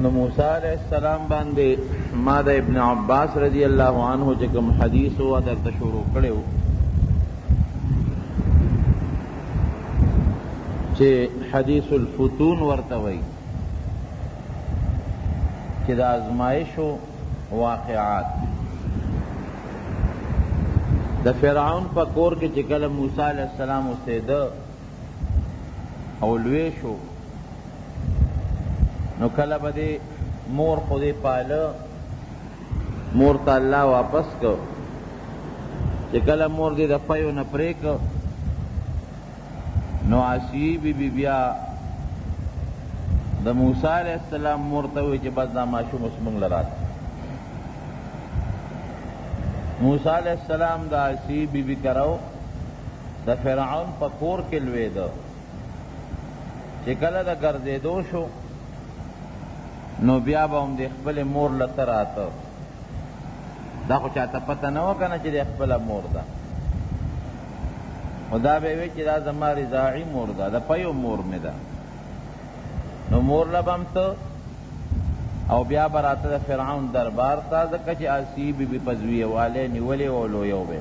نو موسی علیہ السلام باندې ما د ابن عباس رضی اللہ عنہ چې کوم حدیث و درته شروع کړو چې حدیث الفتون ورته وایي چې د ازمایشو واقعات د فرعون په کور کې چې کله موسی علیہ السلام اوسېده او لوی شو نو کله به دې مور خودی پاله مور ته الله واپس کو چې کله مور دې د پیو نه پرېک نو آسیې بی بی بیا د موسی علیہ السلام مور ته وی چې بس دا ماشوم اوس موږ له راته موسی علیہ السلام د آسیې بی بی کرو د فرعون په کور کې لوېده چې کله د ګرځېدو شو نو بیا به هم د خپل مور لته راته دا خو چاته پته نه وه که نه چې د خپله مور ده خو دا به وی چې دا زما رضاعي مور ده د پیو مور مې ده نو مور له به هم ته او بیا به راته د فرعون دربار ته ځکه چې آسیې بي بي په زویوالی نیولې و او لویو به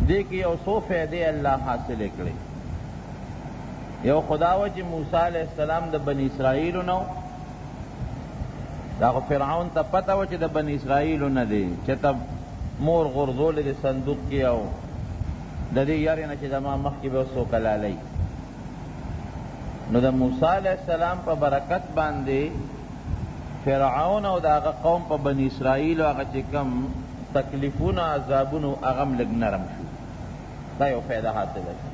دې کې یو څو فیدې الله حاصلې کړې یو خدا و چې موسی علیہ السلام د بنی اسرائیلو نو دا خو فرعون ته پته و چې د بنی اسرائیلو نه دی چې ته مور غرزولې د صندوق کې او د دې یارې نه چې زما مخکې به څوک لالی نو د موسی علیہ السلام په برکت باندې فرعون او د هغه قوم په بنی اسرائیلو هغه چې کم تکلیفونه عذابونو هغه هم لږ نرم شو دا یو فایده حاصله شو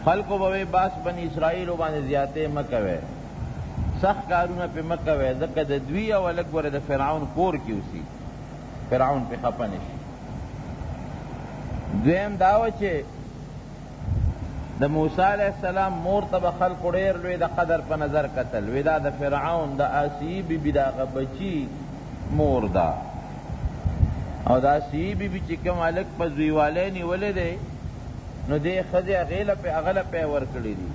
خلقو بوی باس بنی اسرائیلو باندې زیاته مکوے سخت کارونه پہ مکوے ځکه د دوی او لږ ور د فرعون کور کې اوسي فرعون پہ خفه نشي دویم داو چې د موسی علیہ السلام مور ته به خلقو ډېر لوی د قدر په نظر کتل وی دا د فرعون د آسیې بی بی د هغه بچي مور ده او د آسیې بی بی چې کوم هلک په زویوالی نیولی دی نو دې ښځې هغه له پی ورکړي دي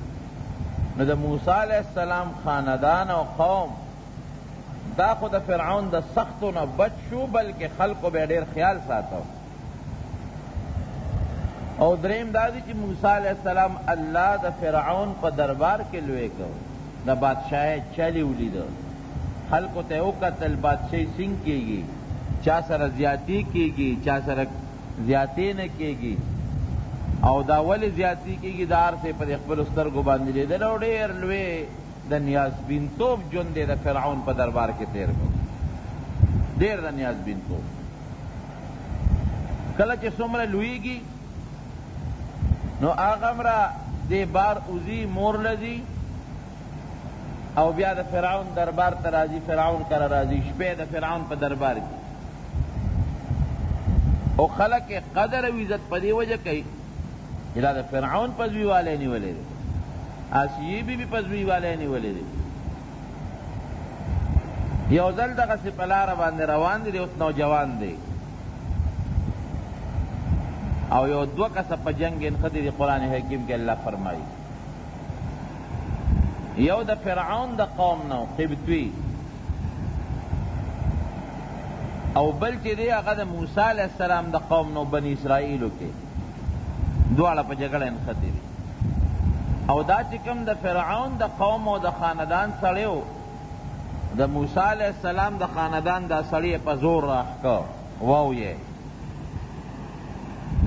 نو د موسی علیہ السلام خاندان او قوم دا خو د فرعون د سختو نه بچ شو بلکې خلقو به ډېر خیال ساتو او دریم دا دی چې موسی علیہ السلام الله د فرعون په دربار کې لوی کو د بادشاہی چلی ولیده خلقو ته وکتل بادشاہی څنګه کېږي چا سره زیاتی کېږي چا سره زیاتی نه کېږي او دا ولی زیاتی کېږي دا هر څه په خپلو سترګو باندې لیدل او ډېر لوی د نیازبینتوب ژوند دی د فرعون په دربار کې تیر کړ ډېر د نیازبینتوب کله چې څومره لویږي نو هغه مره دې بار اوزي مور لځي او بیا د فرعون دربار ته راځي فرعون کره راځي شپې د فرعون په دربار کې او خلق قدر او عزت په دې وجه کوي دا د فرعون په زویوالی نیولی دی آسیې بی بی په زویوالی نیولی دی یو ځل دغسې په لاره باندې روان دی اوس نوجوان دی او یو دوه کسه په جنګ نښتې دي قرآن حکیم کې الله فرمایي یو د فرعون د قوم نه قبطوي او بل چې دی هغه د موسی علیہ السلام د قوم نو بنی اسرائیلو کې دواړه په جګړه نښتې دي او دا چې کوم د فرعون د قوم او د خاندان سړی و د موسی علیہ السلام د خاندان دا سړی په زور راښکه واو یې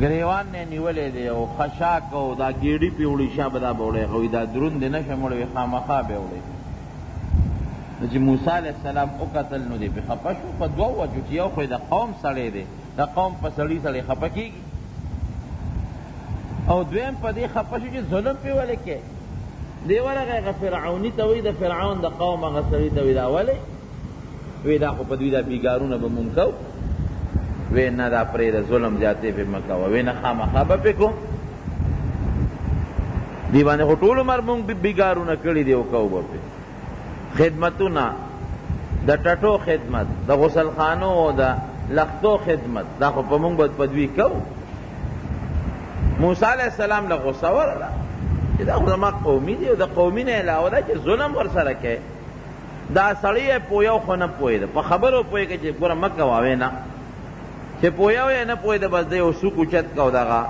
ګریوان نه نیولی دی او خشاک او دا ګیډي پې وړي شا به دا به وړی هغوی دا دروند دی نه شم وړی خامخا به وړی نو چې موسی علیہ السلام وکتل نو دی پې خفه شو په دوو وجو چې یو خو د قوم سړی دی د قوم په سړي سړی خفه کېږي او دویم په دې خفه شو چې ظلم پې ولې کې دی ورغی هغه فرعوني ته وایي د فرعون د قوم هغه سړي ته وایي دا ولې وی دا خو په دوی دا بیګارونه به مونږ کوو وی نه دا پرېږده ظلم زیاتې پې مه کوه وی نه خامخا به پې کوو دی باندې خو ټول عمر مونږ بیګارونه کړي دي او کوو به پې خدمتونه د ټټو خدمت د غسل خانو او د لختو خدمت دا خو په مونږ به په دوی کوو موسی علیہ السلام له غصه ورله چې دا خو زما قومي دی او د قومي نه علاوه ده چې ظلم ورسره کوي. دا سړی یې پویو خو نه پوهېده، په خبرو پوهېږي چې ګوره مه کوه نه، چې پویو یې نه پوهېده بس د یو سوک اوچت کو دغه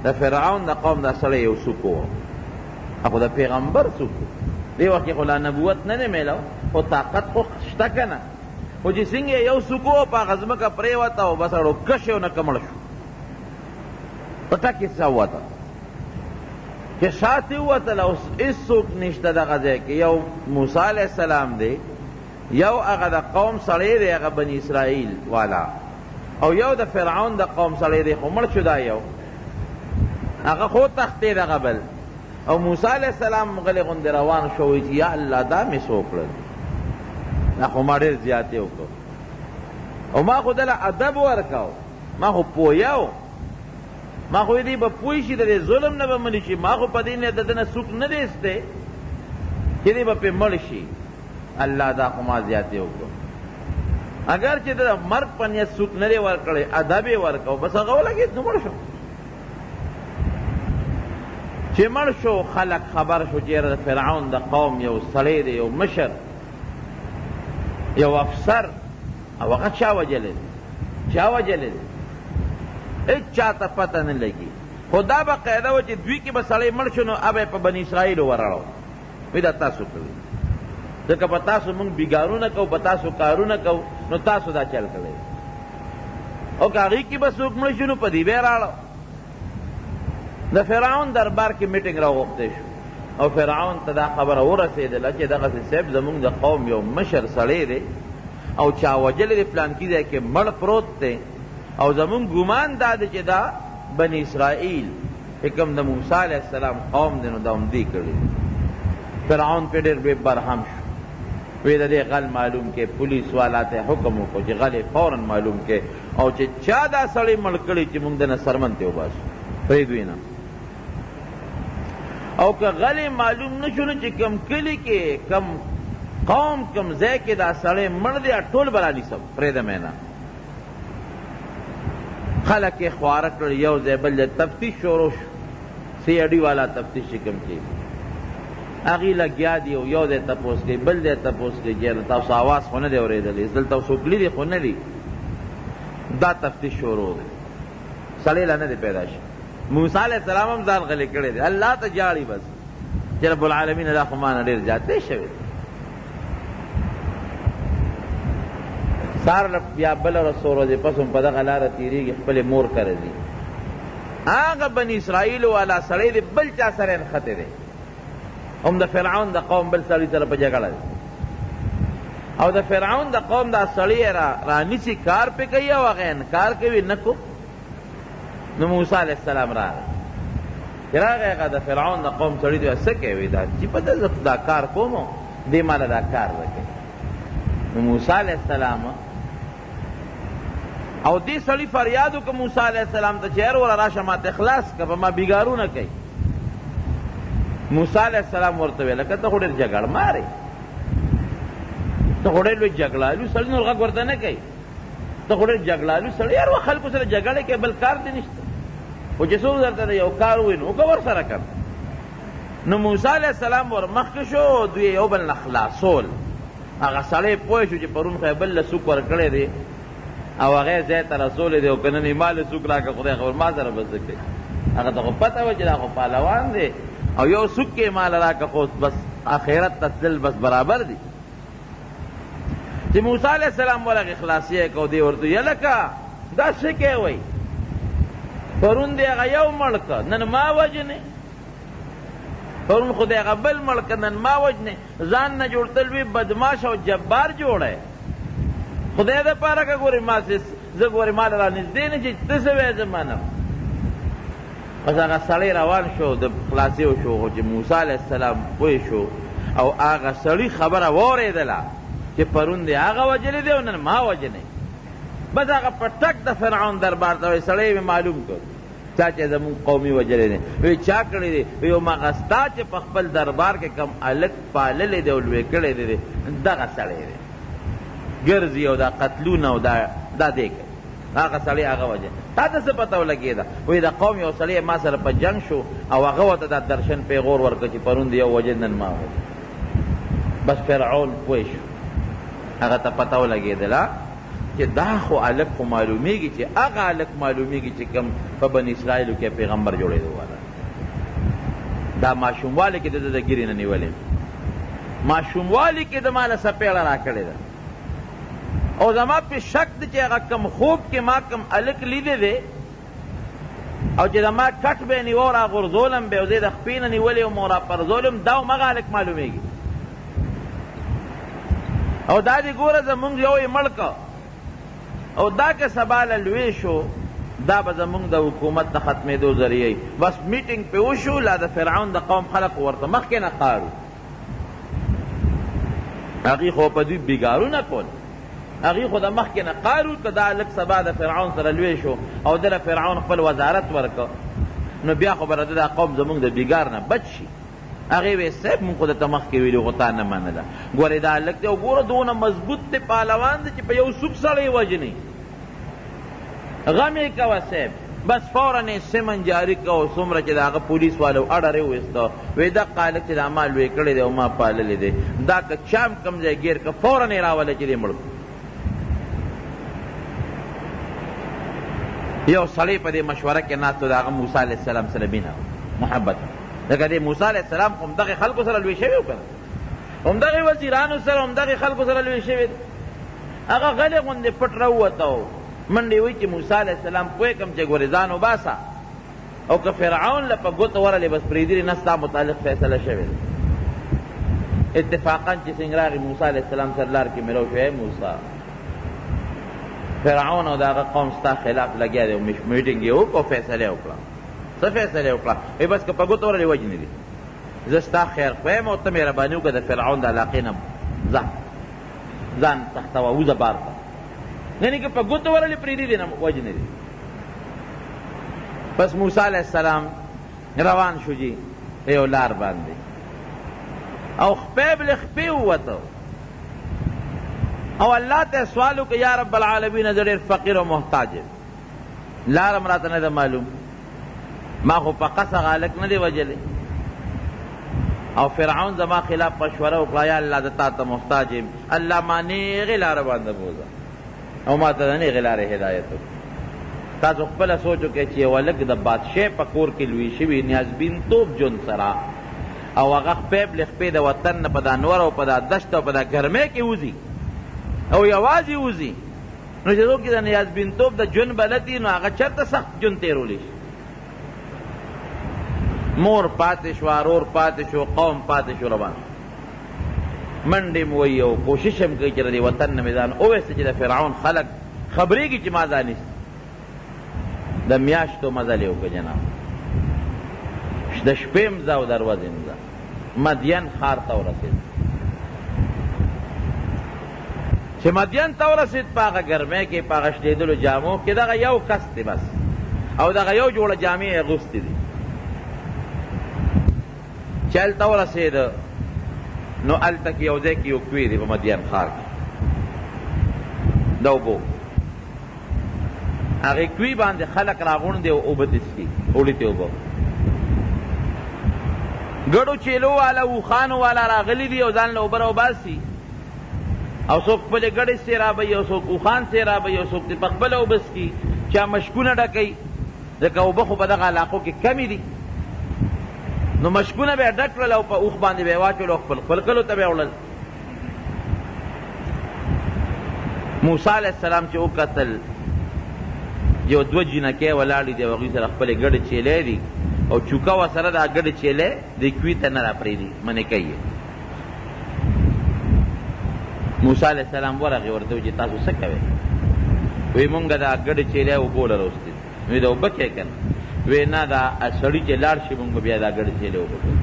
د فرعون د قوم دا سړی یو سوک و، خو د پیغمبر سوک و. دې وخت کې خو لا نبوت نه دی میلاو، خو طاقت خو شته که نه، خو چې څنګه یو سوک و په هغه ځمکه پرېوته او بس اړوکش یو نه کمړ شو، په ټک یې څه ووته چې شاته ووتله. اوس هېڅوک نشته دغه ځای کې، یو موسی علیه السلام دی، یو هغه د قوم سړی دی هغه بني اسرائیل والا، او یو د فرعون د قوم سړی دی خو مړ شو دا یو، هغه خو تختې دغه بل. او موسی علیه السلام غلی غوندې روان شو، وایي چې یا الله دا مې څه وکړل، دا خو ما ډېر زیاتې وکړو، او ما خو دله ادب ورکو، ما خو پویو، ما خو دی به پوه شي د دې ظلم نه به منې شي، ما خو په دې نه د ده نه څوک نه دی ایستی چې دی به پرې مړ شي. الله دا خو ما زیاتې وکړو، اگر چې د مرګ په نیت څوک نه دی ورکړی، ادب یې ورکو، بس هغه ولګېد نو مړ شو. چې مړ شو خلق خبر شو چې د فرعون د قوم یو سړی دی، یو مشر، یو افسر، او هغه چا وجلی دی، چا وجلی دی، هیڅ چاته پته نه لګي. خو دا به قاعده وه چې دوی کې به سړی مړ شو نو اب یې په بني اسرائیلو ورړو، وایي دا تاسو کوي، ځکه په تاسو مونږ بیګارونه کوو، په تاسو کارونه کوو، نو تاسو دا چل کوئ. او که هغې کې به څوک مړ شو نو په دې به یې راړو. د فرعون دربار کې میټنګ راوغوښتی شو، او فرعون ته دا خبره ورسېدله چې دغسې صاحب زمونږ د قوم یو مشر سړی دی او چا وجلی دی، فلانکي ځای کې مړ پروت دی، او زمونږ ګمان دا دی چې دا بني اسرائیل چې کوم د موسی علیه السلام قوم دی نو دا همدې کړي. فرعون پې ډېر بې برهم شو، وی د دې غل معلوم کې، پولیس والا ته حکم وکړو چې غل فوراً معلوم کې، او چې چا دا سړی مړ کړي چې مونږ دنه سرمن ته وباسو، پرېږدوی نه. او که غلی معلوم نشو نو چې کم کلی کې کم قوم کم ځای کې دا سړی مړ دی ټول به رانیسم، پرېږدم یې نه. خلک یې خواره کړل، یو ځای بل ځای تفتیش شروع شو، سی اډي والا تفتیش چې کوم کېږي هغې لګیا دي، او یو ځای تپوس کوي، بل ځای تپوس کوي، چې تاسو آواز خو نه دی اورېدلی، دلته څوک لیدي خو نه دي. دا تفتیش شروع دی، سړی لا نه دی پیدا شي. موسی علیہ السلام هم ځان غلی کړی دی، الله ته جاړي بس چې رب العالمین دا خو ما نه ډېر زیات دی شوی. سار بیا بله ورځ څو ورځې پس هم په دغه لاره تېرېږي، خپلې مور کره ځي. هغه بني اسرائیلو والا سړی دی بل چا سره نښتی دی، هم د فرعون د قوم بل سړي سره په جګړه دی، او د فرعون د قوم دا سړی رانیسي، کار پې کوي او هغه انکار کوي نه کو. نو موسی علیہ السلام راغی، چې راغی هغه د فرعون د قوم سړي ته څه کوي، دا چې په ده دا کار کوم دې ماله دا کار وکړي. نو موسی علیہ السلام او دې سړي فریاد وکړه موسی علیہ السلام ته چې هر وره راشه ماته خلاص که په ما بیګارونه کوي. موسی علیہ السلام ورته ویل که ته خو ډېر جګړ مارې، ته خو ډېر لوی جګړالو سړي، نور غږ ورته نه کوي، ته خو ډېر جګړالو سړی، هر وخت خلکو سره جګړه کوي، بل کار دې نشته، خو چې څوک درته د یو کار ووایي نو وکړه ورسره کړه. نو موسی علیہ السلام ور مخکې شو، دوی یو بل نه خلاصول. هغه سړی پوه شو چې پرون خو یې بل له څوک ورکړی دی او هغه ځای ته رسولی دی، او که نن یې ما له څوک راکړه خدای خبر ما سره به څه کوي. هغه ته خو پته وه چې دا خو پهلوان دی، او یو څوک یې ما له راکړه خو بس آخرت ته تلل بس برابر دی. چې موسی علیہ السلام ورغې خلاصي یې کو، دی ورته یلکه دا څه کوې وایي، پرون دی هغه یو مړ که نن ما وجنې، پرون خو دی هغه بل مړ که نن ما وجنې، ځان نه جوړ تل وي بدماش او جبار جوړی، خدای دپاره که ګورې ما زه ګورې ما له را نږدې نه چې ته څه وایې زه منم. بس هغه سړی روان شو، د خلاصې وشو، خو چې موسی علیہ السلام پوه شو او هغه سړي خبره واورېدله چې پرون دی هغه وجلی دی او نن ما وجلی، بس هغه په ټک د فرعون دربار ته وایي سړی مې معلوم کړ چا چې زمونږ قومي وجلی دی. وی چا کړی دی؟ وی یو مغه ستا چې په خپل دربار کې کم هلک پاللی دی او لوی کړی دی دغه سړی دی، ګرځي او دا قتلونه او دا دی کوي، هغه سړی هغه وجه. تا ته څه پته ولګېده؟ وایي د قوم یو سړی ما سره په جنګ شو او هغه ورته دا درشن پیغور ورکړه چې پرون د یو وجه نن ما بس فرعون پوه شو، هغه ته پته ولګېدله چې دا خو هلک خو معلومیږي چې هغه هلک معلومیږي چې کوم په بني اسرائیلو کې پیغمبر جوړېدو والا دا ماشوموالي کې د ګیرې نه نیولې، ماشوموالي کې د ما له سپېړه را کړې ده او زما پې شک دی چې هغه کم خوب کې ما کم هلک لیدی دی او چې زما کټ به یې نیوه را غورځولم به او زه د خپې نه نیولې وم او را پرځولم دا همغه هلک معلومیږي. او دا دې ګوره زمونږ یو یې مړ که او دا که سبا له لوی شو دا به زمونږ د حکومت د ختمېدو ذریعه بس میټینګ پې وشو لا د فرعون د قوم خلق ورته مخکې نه قارو، هغې خو په دوی بېګارونه کول، هغې خو د مخکې نه قارو که دا لږ سبا د فرعون سره لوی شو او دله فرعون خپل وزارت ورکه نو بیا خو به دا قوم زمونږ د بېګار نه بچ شي. هغې وی صاحب مونږ خو درته مخکې ویلي خو تا نه منله، ګورې دا هلک دی او ګوره دونه مضبوط دی پهلوان دی چې په یو سوک سړی وژني، غم یې کوه صاحب. بس فوراً یې سمن جاري که او څومره چې د هغه پولیس والو اډر یې وویسته وی دغه هلک چې دا ما لوی کړی دی او ما پاللی دی دا که چا هم کوم ځای ګیر که فوراً یې راولی چې دی مړ کړو. یو سړی په دې مشوره کې ناست و د هغه موسی علیه السلام سره مینه محبت، ځکه دې موسی علیه السلام خو همدغې خلکو سره لوی شوی و که نه، همدغې وزیرانو سره همدغې خلکو سره لوی شوی دی. هغه غلی غوندې پټ راووته و منډې وایي چې موسی علیه السلام پوه کړم چې ګورې ځان وباسه او که فرعون له په ګوته ورلې بس پرېږدي نه ستا متعلق فیصله شوې ده. اتفاقا چې څنګه راغی موسی علیه السلام سره لار کې میرو شو موسی فرعون او د هغه قوم ستا خلاف لګیا دی او میټینګ یې وکړو فیصله یې وکړه. څه فیصله یې وکړه؟ وایي بس که په ګوته ورلې وجنې دي زه ستا خیر خوایم او ته مهرباني وکړه د فرعون د علاقې نه ځان تختوه وځه بار ته، یعنې که په ګوته ورلې پرېږدي دی نه وجنې دي. بس موسی علیه السلام روان شو جي یو لار باندې او خپې بلې خپې ووته او الله ته سوال وکړه یا رب العالمین زه ډېر فقیر او محتاج یم، لار هم راته نه ده معلوم، ما خو په قصه هلک نه دی وجلی او فرعون زما خلاف مشوره وکړه یا الله زه تا ته محتاج یم، الله ما نیغې لاره باندې بوځه او ما ته د نیغې لارې هدایت وکړه. تاسو خپله سوچ وکړئ چې یو هلک د بادشاه په کور کې لوی شوي نیازبین توب ژوند سره او هغه خپې بلې خپې د وطن نه په دا نور او په دا دشت او په دا ګرمۍ کې وځي او یوازې وځي نو چې څوک د نیازبین توب د ژوند بلد دي نو هغه چېرته سخت ژوند تېرولی شي. مور پاتې شو، ورور پاتې شو، قوم پاتې شو، روان منډې م وایي او کوشش هم کوي چې د وطن نه مې ځان وویسته چې د فرعون خلک خبرېږي چې ما ځانیست. د میاشتو مزل یې وکړه جناب، د شپې م ځه او د ورځې م ځه، مدین ښار ته ورسېد. چې مدین ته ورسېد په هغه ګرمۍ کې په هغه شلېدلو جامو کې دغه یو کس دی بس او دغه یو جوړه جامې یې اغوستې دي. چې هلته ورسېده نو هلته کې یو ځای کې یو کوی دی په مدین ښار کې د اوبو، هغې کوی باندې خلک راغونډ او اوبه څښي، وړي ته اوبه، ګډو چیلو والا اوښانو والا راغلي دي او ځان له اوبه راوباسي او څوک خپلې ګډې سیرابوي او څوک اوښان سیرابوي او څوک دې په خپله اوبه څښي، چا مشکونه ډکوي ځکه اوبه خو په دغه علاقو کې کمې دي نو مشکونه به یې ډک کړل او په اوښ باندې به یې واچول او خپل کلو ته به یې وړل. موسی علیه السلام چې وکتل یو دوه جینکې ولاړې دي او هغوی سره خپلې ګډې چیلې دي او چوکه ورسره دا ګډې چیلې دې کوي ته نه راپرېږدي، منې کوي. موسی علیه السلام ورغې ورته وایي چې تاسو څه کوئ؟ وایي مونږ دا ګډې چیلې اوبو له راوستې دي. وایي دا اوبه کې که نه؟ وایي نه دا سړي چې لاړ شي مونږ بیا دا ګډې چیلې اوبه کوو.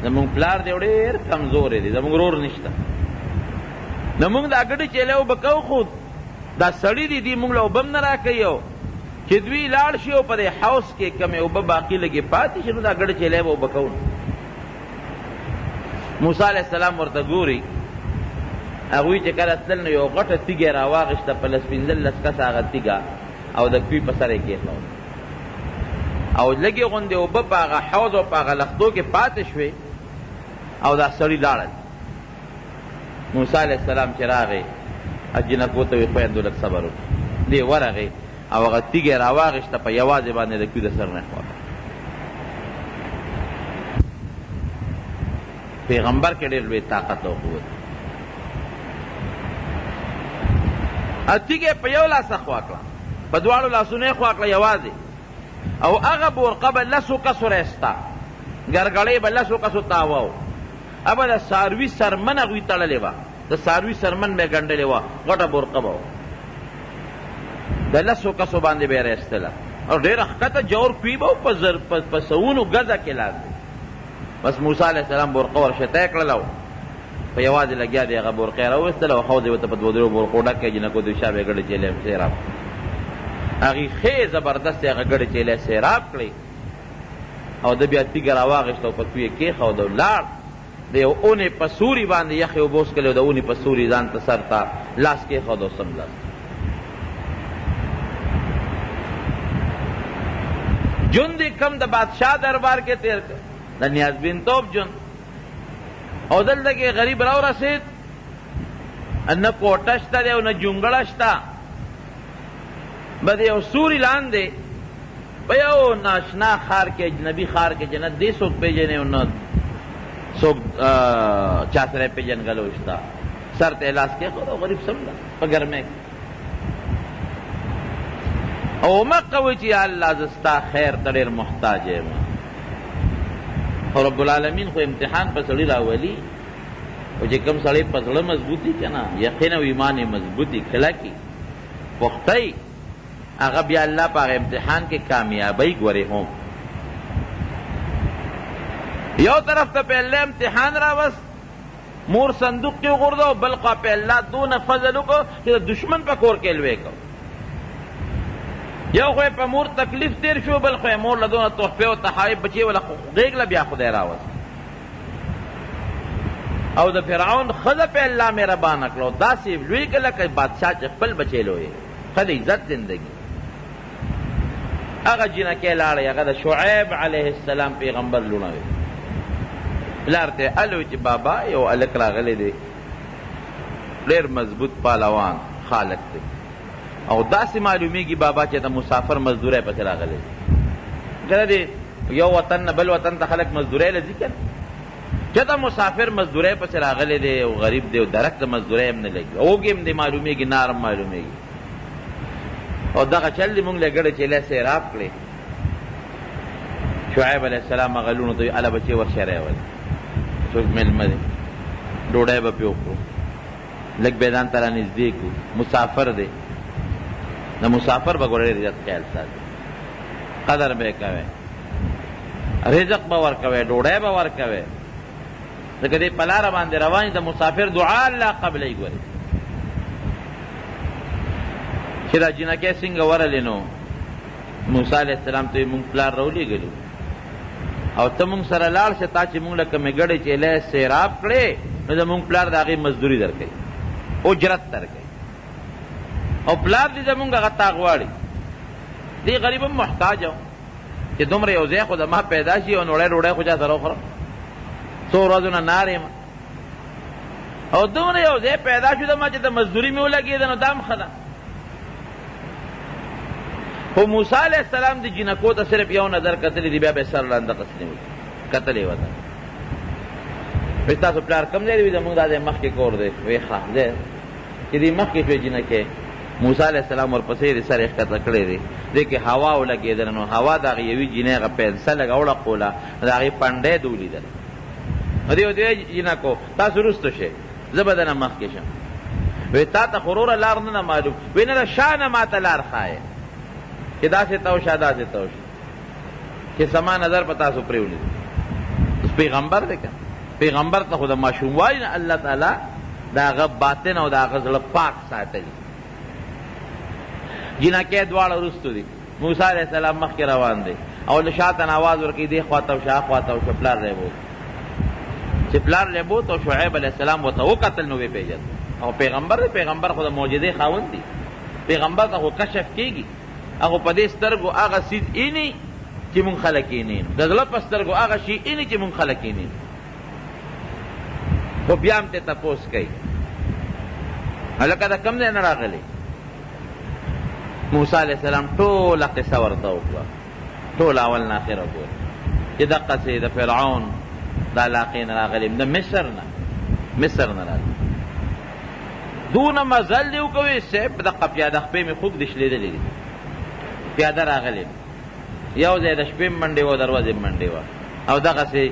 زمونږ پلار دی ډېر کمزوری دی، زمونږ ورور نشته، نو مونږ دا ګډې چیلې اوبه کوو خو دا سړي دي دوی مونږ له اوبه هم نه راکوي او چې دوی لاړ شي او په دې حوض کې کمې اوبه باقي لږې پاتې شي نو دا ګډې چیلې به اوبه کوو. موسی علیه السلام ورته ګوري، هغوی چې کله تلل نو یو غټه تیږه یې راواغېسته په لس پنځلس کسه هغه تیږه او د کوی په سره کې خو او لګي غوندې او په هغه حوض او په هغه لختو کې پاتې شوې او دا سړی لاړل. موسی علیہ السلام چې راغی جنکو ته وی خویندو لږ صبر وکړه. دی ورغی او هغه تیږې راواغېسته په یوازې باندې د کوی د سر نه خواړه. پیغمبر کې ډېر لوی طاقت او قوت. تیږې په یو لاسه خوا کړه، په دواړو لاسونو یې خوا کړه یوازې، او هغه بورقه به لسو کسو رایسته، ګرګړۍ به لسو کسو تاوه و. ابه د څاروي سرمن هغوی تړلې وه، د څاروي سرمن به یې ګنډلې وه، غټه بورقه به وه، د لسو کسو باندې به یې رایستله، او ډېره ښکته جوړ کوي به په سوونو ګزه کې لاندې. بس موسی علیه السلام بورقه ورشته کړله او په یوازې لګیا دی هغه بورقه یې راویستله او حوض یې ورته په دوه درو بورقو ډک کړی. جنکو د شا به یې ګډې چیلې سیراب هغې ښې زبردست هغه ګډې چیلې سیراب کړې او ده بیا تیږه راواغېسته او په کوی یې کېښود او لاړ. د یو اونې په سوري باندې یخې اوبه وڅکلې او د اونې په سوري ځان ته سر ته لاس کېښود او سمدست جون دی کم د بادشاہ دربار کې تیر کړ، د نیازبین توب جون. او دلته کې غریب راورسېد، نه کوټه شته دی او نه جونګړه شته، به د یو سوري لاندې په یو ناشنا ښار کې اجنبي ښار کې چې نه دې څوک پېژنې او نه څوک چا سره یې پېژنګلو شته، سر ته یې لاس کېښود او غریب سمده په ګرمۍ کې. او مه کوئ چې یا الله زه ستا خیر ته ډېر محتاج یم. او رب العالمین خو امتحان په سړي راولي، او چې کوم سړی په زړه مضبوطي که نه یقین او ایمان یې مضبوطي کلکي پختی، هغه بیا الله په هغه امتحان کې کامیابی ګورې هم. یو طرف ته په الله امتحان راوست، مور صندوق کې وغورځو، بل خوا په الله دونه فضل وکړو چې د دشمن په کور کې لوی کړو. یو خو په مور تکلیف تیر شو، بل خو مور له دونه تحفې او تحایف بچې وله غېږ له بیا خدای راوست. او د فرعون ښځه په الله مهربانه کړو، داسې لوی کړه لکه بادشاه چې خپل بچې لوی ښه د عزت زندګي. هغه جنکۍ لاړی، هغه د شعیب علیه السلام پیغمبر لوڼه وی. پلار ته الوی چې بابا یو هلک راغلی دی، ډېر مضبوط پهلوان خالق دی، او داسې معلومیږي بابا چې د مسافر مزدوری پسې راغلی دی. کله دی یو وطن نه بل وطن ته خلک مزدوری له ځي که نه، چې د مسافر مزدوری پسې راغلی دی او غریب دی او درک د مزدوری هم نه لګي، اوږې هم دی معلومیږي، نار هم معلومیږي. او دغه چل دی مونږ له ګډې چیلې سیراب کړې. شعیب علیه السلام هغه لوڼو ته وایي اله بچې ورشه راولئ، څوک مېلمه دی، ډوډۍ به پرې وخورو، لږ به ځان ته رانږدې کړو، مسافر دی، د مسافر به ګوره ډېر عزت خیال ساتي، قدر به یې کوئ، رزق به ورکوئ، ډوډۍ به ورکوئ، ځکه دی په لاره باندې روان د مسافر دعا الله قبلوي. ګورئ چې دا جنکۍ څنګه ورلې نو موسی علیه السلام ته یې مونږ پلار راولېږلو او ته مونږ سره لاړ شه، تا چې مونږ له کومې ګډې چیلې سیراب کړې نو زمونږ پلار د هغې مزدوري در کوي، اجرت در کوي، او پلار دې زمونږ هغه تا غواړي. دې غریب هم محتاج و چې دومره یو ځای خو د ما پیدا شي او نوړی ډوډۍ خو چا سره وخورم، څو ورځو نه نار یم، او دومره یو ځای پیدا شو د ما چې د مزدوري مې ولګېده نو دا هم ښه ده. خو موسی علیه السلام د جنکو ته صرف یو نظر کتلی دی، بیا به سر لاندې قسنې وکړي کتلې وه. وایي ستاسو پلار کوم ځای دی؟ وایي زمونږ دا دی مخکې کور دی. وایي ښه دی چې دی مخکې شوې جنکۍ، موسی علیه السلام ورپسې د سر یې ښکته کړی دی، دې کې هوا ولګېدله نو هوا د هغې یوې جینۍ هغه پنسه لږه وړقوله، د هغې پنډی ده ولیدله. نو دې ورته وایي جنکو تاسو وروستو شئ، زه به دنه مخکې شم. وایي تا ته خو وروره لار نه ده معلوم. وایي نه ده شا نه ما ته لار ښایې چې داسې ته وشه داسې ته وشه چې سما نظر په تاسو پرېولېد. اوس پیغمبر دی که پیغمبر ته خو د ماشوموالي نه الله تعالی د هغه باطن او د هغه زړه پاک ساتلی. جنکۍ دواړه وروستو دي، موسی علیه السلام مخکې روان دی او له شاته نه آواز ورکوي دې خواته وشه هغه خواته وشه. پلار لی بوت، چې پلار لی بوت او شعیب علیه السلام ورته وکتل نو ویې پېژند. او پیغمبر دی، پیغمبر خو د معجزې خاوند دی، پیغمبر ته خو کشف کېږي. هغه په دې سترګو هغه سیز اینی چې مونږ خلک اینین د زړه په سترګو هغه شي اینی چې مونږ خلک اینین خو بیا هم ته تپوس کوي هلکه دا کم دی نه راغلی موسی علیہ السلام ټوله قصه ورته وکړه ټول اول نه اخره پورې چې دقسې د فرعون د علاقې نه راغلی د مصر نه راغلی دونه مزل دی وکوي صاحب دقه پیاده خپې مې خوب دشلېدلې دي پیاده راغلی یو ځای د شپې منډې وه دروازې منډې وه او دغسې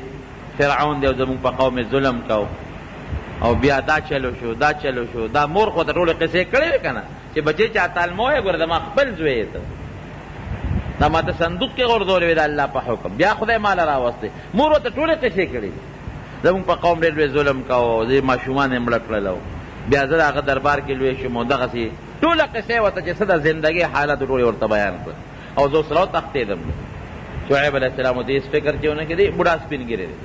فرعون دی او زمونږ په قوم ظلم کو او بیا دا چلو شو دا مور خو ته ټولې قصې کړې وې که نه چې بچې چا تالمه وایې ګوره زما خپل زوی یې ته دا ما ته صندوق کې غورځولې وې د الله په حکم بیا خدای ماله راوستی مور ورته ټولې قصې کړې دي زمونږ په قوم ډېر لوی ظلم کو زه ماشومان یې مړه کړل بیا زه د هغه دربار کې لوی شوم او دغسې ټوله قصې ورته چې څه د زندګۍ حالت ټولې ورته بیان کړل او زه اوس راوتښتېدم شعیب علیه السلام ورته هېڅ فکر چې ونه کړي بوډا سپین ګیری دی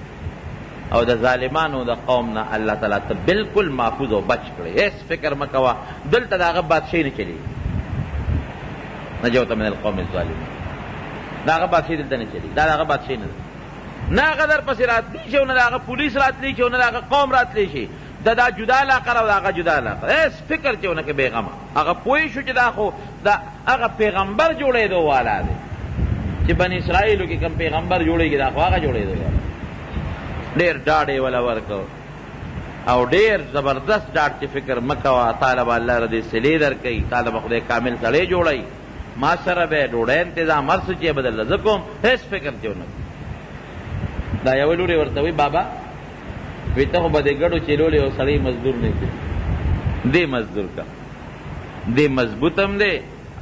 او د ظالمانو د قوم نه الله تعالی ته بالکل محفوظ او بچ کړی هېڅ فکر مه کوه دلته د هغه بادشاهي نه چلېږي نجوت من القوم الظالمین د هغه بادشاهي دلته نه چلېږي دا د هغه بادشاهي نه ده نه هغه در پسې راتلی شي او نه د هغه پولیس راتلی شي او نه د هغه قوم راتلی شي دا جدا علاقه او د هغه جدا علاقه هېڅ فکر چې ونه کړې بېغمه هغه پوه شو چې دا خو د هغه پیغمبر جوړېدو والا دی چې بني اسرائیلو کې کوم پیغمبر جوړېږي دا خو هغه جوړېدو والا ډېر ډاډ یې وله ورکړ او ډېر زبردست ډاډ چې فکر مه کوه تاله به الله ردې صلې درکوي تاله به خدای کامل سړی جوړوي ما سره به ډوډۍ انتظام هر څه چې یې به درله زه کوم هېڅ فکر چې ونه دا یوه لورې ورته وایي بابا وی ته خو به دې ګډو چیلولې یو سړی مزدور نه کړي دې مزدور کا دې مضبوط هم دی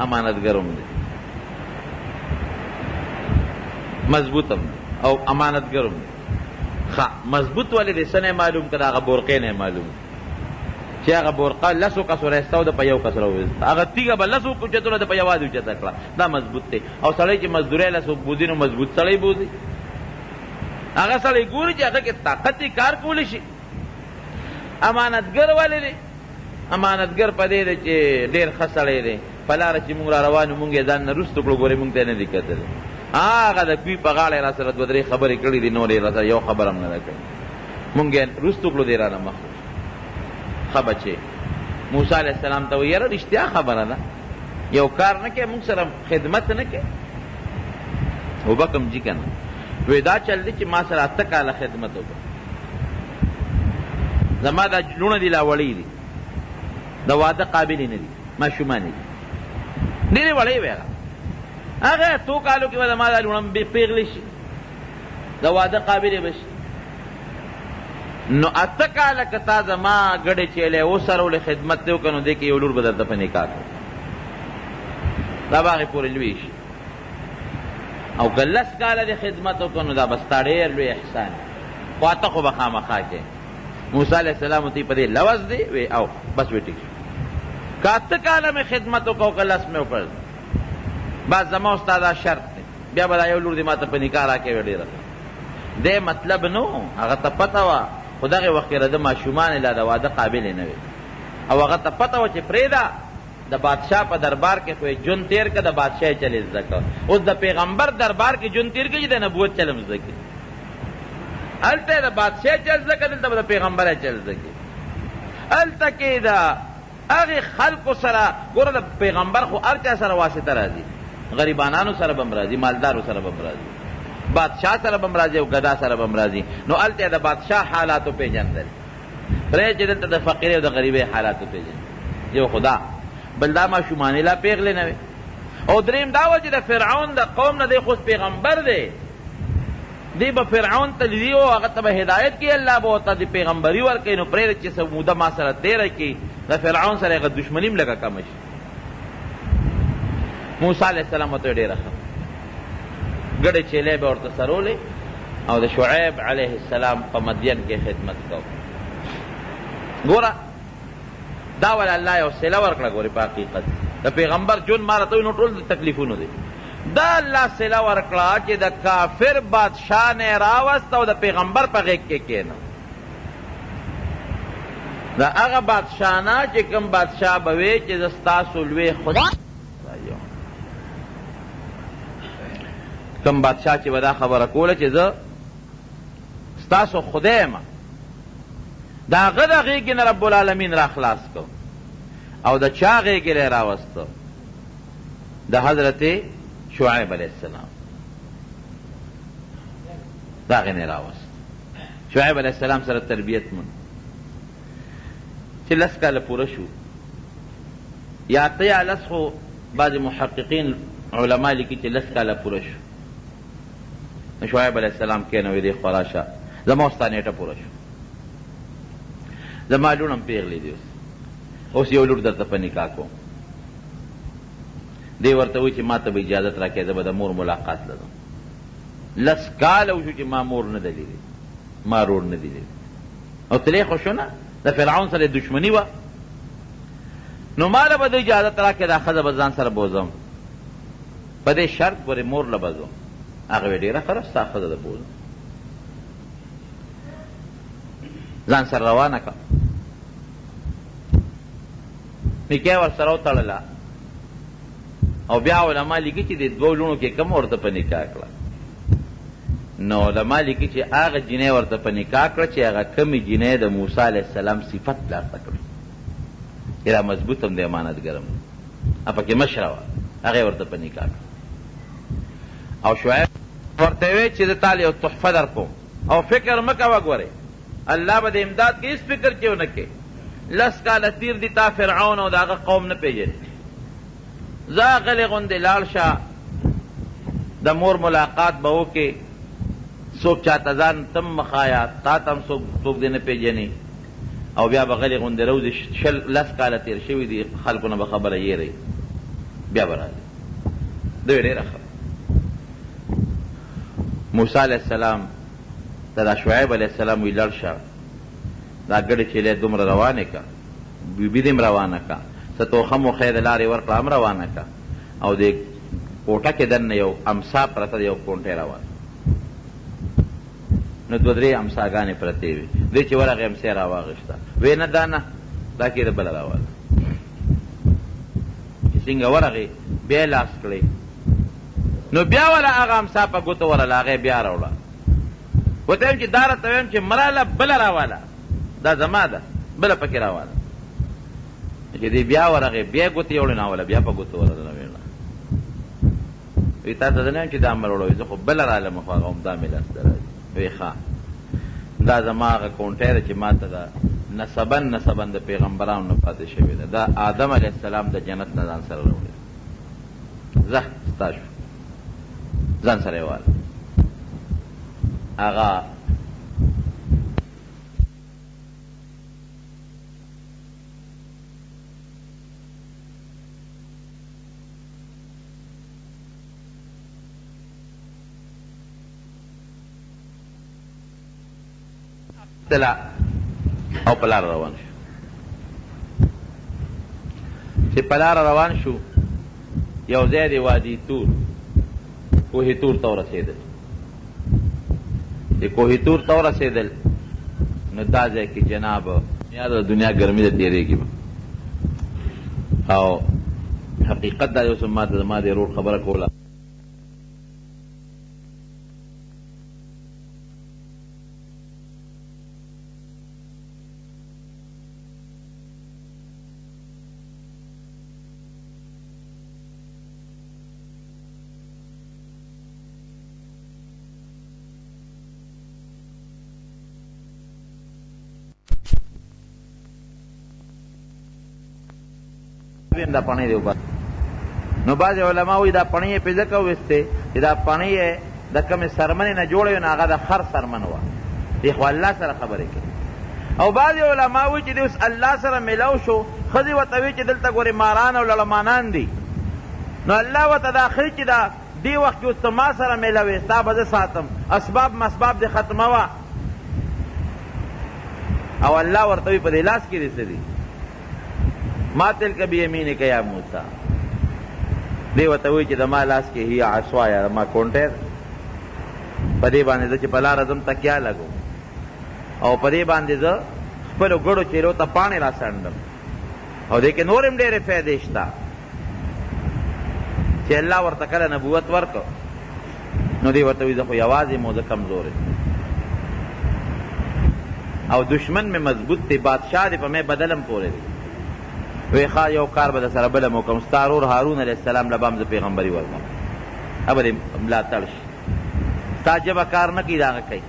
امانتګر هم دی مضبوط هم او امانتګر هم دی مضبوط ولې دی څه نه معلوم که د هغه بورقې نه معلوم چې هغه بورقه لسو کسو رایسته ده په یو کس راوویسته هغه تیږه به لسو اوچتونه ده په یوازې اوچته کړه دا مضبوط دی او سړی چې مزدورۍ لسو بوځي نو مضبوط سړی بوځي هغه سړی ګوري چې هغه کې طاقت یې کار کولی شي امانتګر ولې دی امانتګر په دې دی چې ډېر ښه سړی دی په لاره چې مونږ را روان یو مونږ یې ځان نه رستو کړو ګورې مونږ ته یې نه دي کتلی هغه د کوي په غاړه یې را سره دوه درې خبرې کړي دي نور یې را سره یو خبر هم نه ده کړې مونږ یې رستو کړو دی رانه مخ ښه بچې موسی علیه السلام ته وایي یاره رښتیا خبره ده یو کار نه کوې مونږ سره خدمت نه کوې وبکم جي که نه وی دا چل دی چې ما سره 8 کاله خدمت وکړه زما دا لوڼه دي لا وړې دي د واده قابلې نه دي ماشومانې دي ډېرې وړې وې هغه 2 کالو کې به زما دا لوڼه پیغلې شي د واده قابلې به شي نو 8 کاله که تا زما ګډې چیلې وسرولې خدمت دې وکړه نو دې کې یو لور به درته په نکاح کړو دا به هغې پورې لوی شي او که 10 کاله دې خدمت وکړو نو دا به ستا ډېر لوی احسان خو اته خو به خامخا کوې موسی علیه السلام ته په دې لوظ دی وی او بس وی ټیک که 8 کاله مې خدمت وکړو که 10 مې وکړ بس زما ستا دا شرط دی بیا به دا یو لور دې ما ته په نکاح راکوې ډېره دې مطلب نو هغه ته پته وه خو دغې وخت کې د ماشومانې لا د واده قابلې نه وې او هغه ته پته وه چې پرېږده د بادشاه په دربار کې خو یې ژوند تېر که د بادشاهۍ چل یې زده که اوس د پیغمبر دربار کې ژوند تېر که چې د نبوت چل هم زده کړي هلته یې د بادشاهۍ چل زده که دلته به د پیغمبرۍ چل زده کړي هلته کې د هغې خلکو سره ګوره د پیغمبر خو هر چا سره واسطه راځي غریبانانو سره به هم راځي مالدارو سره به هم راځي بادشاہ سره به هم راځي او ګدا سره به هم راځي نو هلته یې د بادشاه حالاتو پېژندل پرې چې دلته د فقیرۍ او د غریبۍ حالاتو پېژندل یو خدا بل دا ماشومانې لا پیغلې نه وې او درېیم دا وه چې د فرعون د قوم نه دی خو پیغمبر دی دی به فرعون ته لیدي او هغه ته به هدایت کړي الله به ورته د پیغمبري ورکوي نو پرېږده چې څه موده ما سره تېره کړي د فرعون سره هغه دشمني هم لږه کمه شي موسی علیه السلام ورته ډېره ښه ګډې چیلې به ورته سرولې او د شعیب علیه السلام په مدین کې خدمت کو ګوره دا ول الله یو صله ورکړه ګورې په حقیقت د پیغمبر جون ما راته وایي نو ټول د تکلیفونو دی دا الله صله ورکړه چې د کافر بادشاه نه یې راوست او د پیغمبر په غېږ کې کېنه د هغه بادشاه نه چې کوم بادشاه به وی چې زه ستاسو لوی خدای کم بادشاہ چې به دا خبره کوله چې زه ستاسو خدای یم، د هغه د غېږې نه رب العالمین را خلاص کو او د چا غېږې لی راوسته؟ د حضرت شعیب علیه السلام د هغې نه راوست. شعیب علیه السلام سره تربیت من چې 10 کاله پوره شو یا 8 یا 10 خو بعض محققین علما لیکي چې 10 کاله پوره شو. شعیب علیه السلام کېنوی دی خوا راشه زما ستا نیټه پوره شو، زما لوڼ هم پیغلی دی، اوس یو لور درته په نکاح کوم. دی ورته وایي چې ما ته به اجازت راکړې زه به د مور ملاقات لرم. 10 کاله وشو چې ما مور نه ده لیدې، ما رور نه دی لیدې، او تلې خو شو نه د فرعون سره دشمني وه. نو ما له به د اجازت راکړې دا ښځه به ځان سره بوځم په دې شرط پورې مور له به ځم. هغه وی ډېره ښه ده ستا ښځه ده بوځم. ځان سره روانه کړه، نکاح ورسره وتړله او بیا علما لیکي چې د 2 لوڼو کې کم ورته په نکاح کړه. نو علما لیکي چې هغه جنۍ ورته په نکاح کړه چې هغه کمې جنۍ د موسی علیه السلام صفت لاسته کړه، چې دا مضبوط هم دی امانتګرم پکې مشره وه، هغې ورته په نکاح کړه. او شعیب ورته وی چې د تا یو تحفه در کوم او فکر مه کوه، ګورې الله به د امداد کې هېڅ فکر کې ونه کې. 10 کاله تیر دي تا فرعون او د هغه قوم نه پېژنې، ځه غلې غوندې لاړ شه د مور ملاقات به وکې، څوک چاته ځان تم مخایا تا ته هم څوک دې نه پېژني، او بیا به غلې غوندې روځي. 10 کاله تیر شوي دي خلکو نه به خبره یېرئ، بیا به راځي. دوی ډېره ښه موسی علیه السلام ته دا شعیب علیه السلام وی لړ شه دا ګډې چیلې دومره روانې که، بیبي دې هم روانه که، څه توخم و خیر د لارې ورکړه هم روانه که، او د کوټه کې دننه یو امسا پرته د یو کونټۍ روانه، نو 2-3 امساګانې پرتې وي. دی چې ورغې امسۍ راواغېسته، وی نه دا نه دا کېده بله راواله. چې څنګه ورغې بیا یې لاس کړی، نو بیا وله هغه امسا په ګوته ورله، هغې بیا راوړه. ورته ویم چې دا راته ویم چې مراله بله راواله، دا زما ده بله پکې راواله. چې دی بیا ورغې بیا یې ګوتې یوړې ناوله، بیا په ګوته ورله ویله. وی تا ته زه نه یم چې دا مه راوړه، زه خو بله رالم، خو هغه هم دا مې لاسته راځي. وی ښه دا زما هغه کونټۍ ده چې ما ته ده نسبا د پیغمبرانو نه پاتې شوې ده، دا آدم علیه السلام د جنت نه ځان سره راوړې، زه ستا شو ځان سره یې واله. هغه تلا او په لاره روان شو. چې په لاره روان شو یو ځای دی وادي تور، کوهي تور ته ورسېدل. چې کوهي تور ته ورسېدل نو دا ځای کې جناب یا د دنیا ګرمي ده تېرېږي به، او حقیقت دا اوس ما ته زما د ورور خبره کوله دا پانی دی اوبه. نو بعض علما وایي دا پانی یې پې ځکه وویستې چې دا پانی یې د کومې سرمنې نه جوړه وي نو هغه د خر سرمن وه، دی خو الله سره خبرې کوي. او بعض علما وایي چې دی اوس الله سره میلاو شو، ښځې ورته وایي چې دلته ګورې ماران او لړمانان دي، نو الله ورته دا ښایي چې دا دې وخت کې اوس ته ما سره میلاوې ستا به زه ساتم، اسباب مسباب دې ختموه. او الله ورته وایي په دې لاس کې دې څه دي؟ ما تلک بیمینک یا موسی. دی ورته وایي چې د ما لاس کې هي عصوایا، ما کونټۍ ده، په دې باندې زه چې په لاره ځم تکیا لګوم، او په دې باندې زه خپلو ګړو چیرو ته پاڼې را څنډم، او دې کې نور هم ډېرې فایدې شته. چې الله ورته کله نبوت ورکړ نو دی ورته وی زه خو یوازې مو زه کمزور او دشمن میں مضبوط دی بادشاہ دی په مې بدلم پورې دی وی خوا یو کار به د سره بله مو کوم ستا رور هارون علیه السلام له به هم زه پیغمبري ورکړم ابه دې ملاتړ شي ستا ژبه کار نه کوي د هغه کوي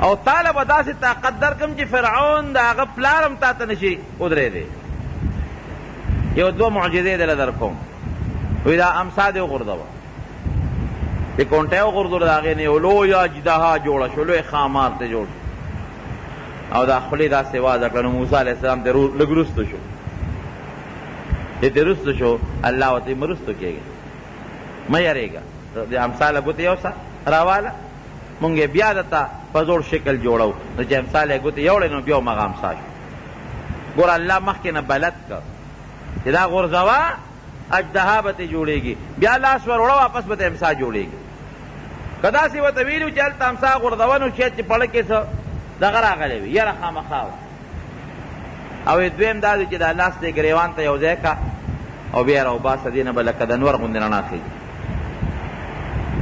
او تاله به داسې طاقت درکړم چې فرعون د هغه پلار هم تا ته نشي ودرېدی یو دوه معجزې دله در کوم وی دا امسا دې وغورځوه د کونټۍ وغورځول د هغې نه یو لویه اجدها جوړه شو لوی خامار ته جوړ شو او دا خولې داسې وازه کړه نو موسی علیه السلام ته لږ رستو شو چې ته رستو شو الله ورته مه رستو کېږي مه یارېږه د امسا له ګوتې یوسه راواله مونږ یې بیا درته په زوړ شکل جوړو نو چې امسا له یې ګوتې یوړې نو بیا همغه امسا شو ګوره الله مخکې نه بلد کړ چې دا غورځوه اجدها به ترې جوړېږي بیا لاس ور وړه واپس به ته امسا جوړېږي که داسې ورته ویلي چې هلته امسا غورځوه نو شاید چې پړه کې څه دغه راغلی وي یاره خامخا وه او دویم دا دی چې دا لاس دی ګریوان ته یو ځای کا او بیا راوباسه دې نه به لکه د نور غوندې رڼا خېږي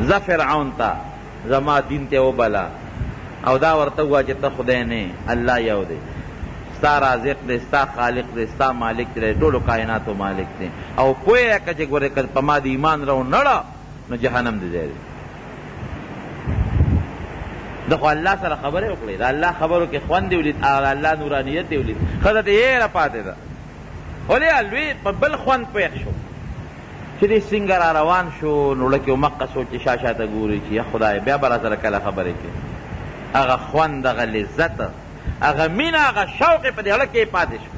زه فرعون ته زما دین ته وبله او دا ورته ووایه چې ته خدای نه الله یو دی ستا رازق دی ستا خالق دی ستا مالک دی ټولو کائناتو مالک دی او پوهیږه که چې ګورې که په ما د ایمان راو نړه نو جهنم دی ځای دی د خو الله سره خبرې وکړې د الله خبرو کې خوند یې ولید الله نورانیت یې ولید ښځه ته یېره پاتې ده ولې لوی په بل خوند پویښ شو چې دې څنګه را روان شو نو لکې مقه سوچ چې شا شاته ګوري چې یا خدای بیا به را سره کله خبرې کوي هغه خوند هغه لذت هغه مینه هغه شوق یې په دې هړه کې پاتې شو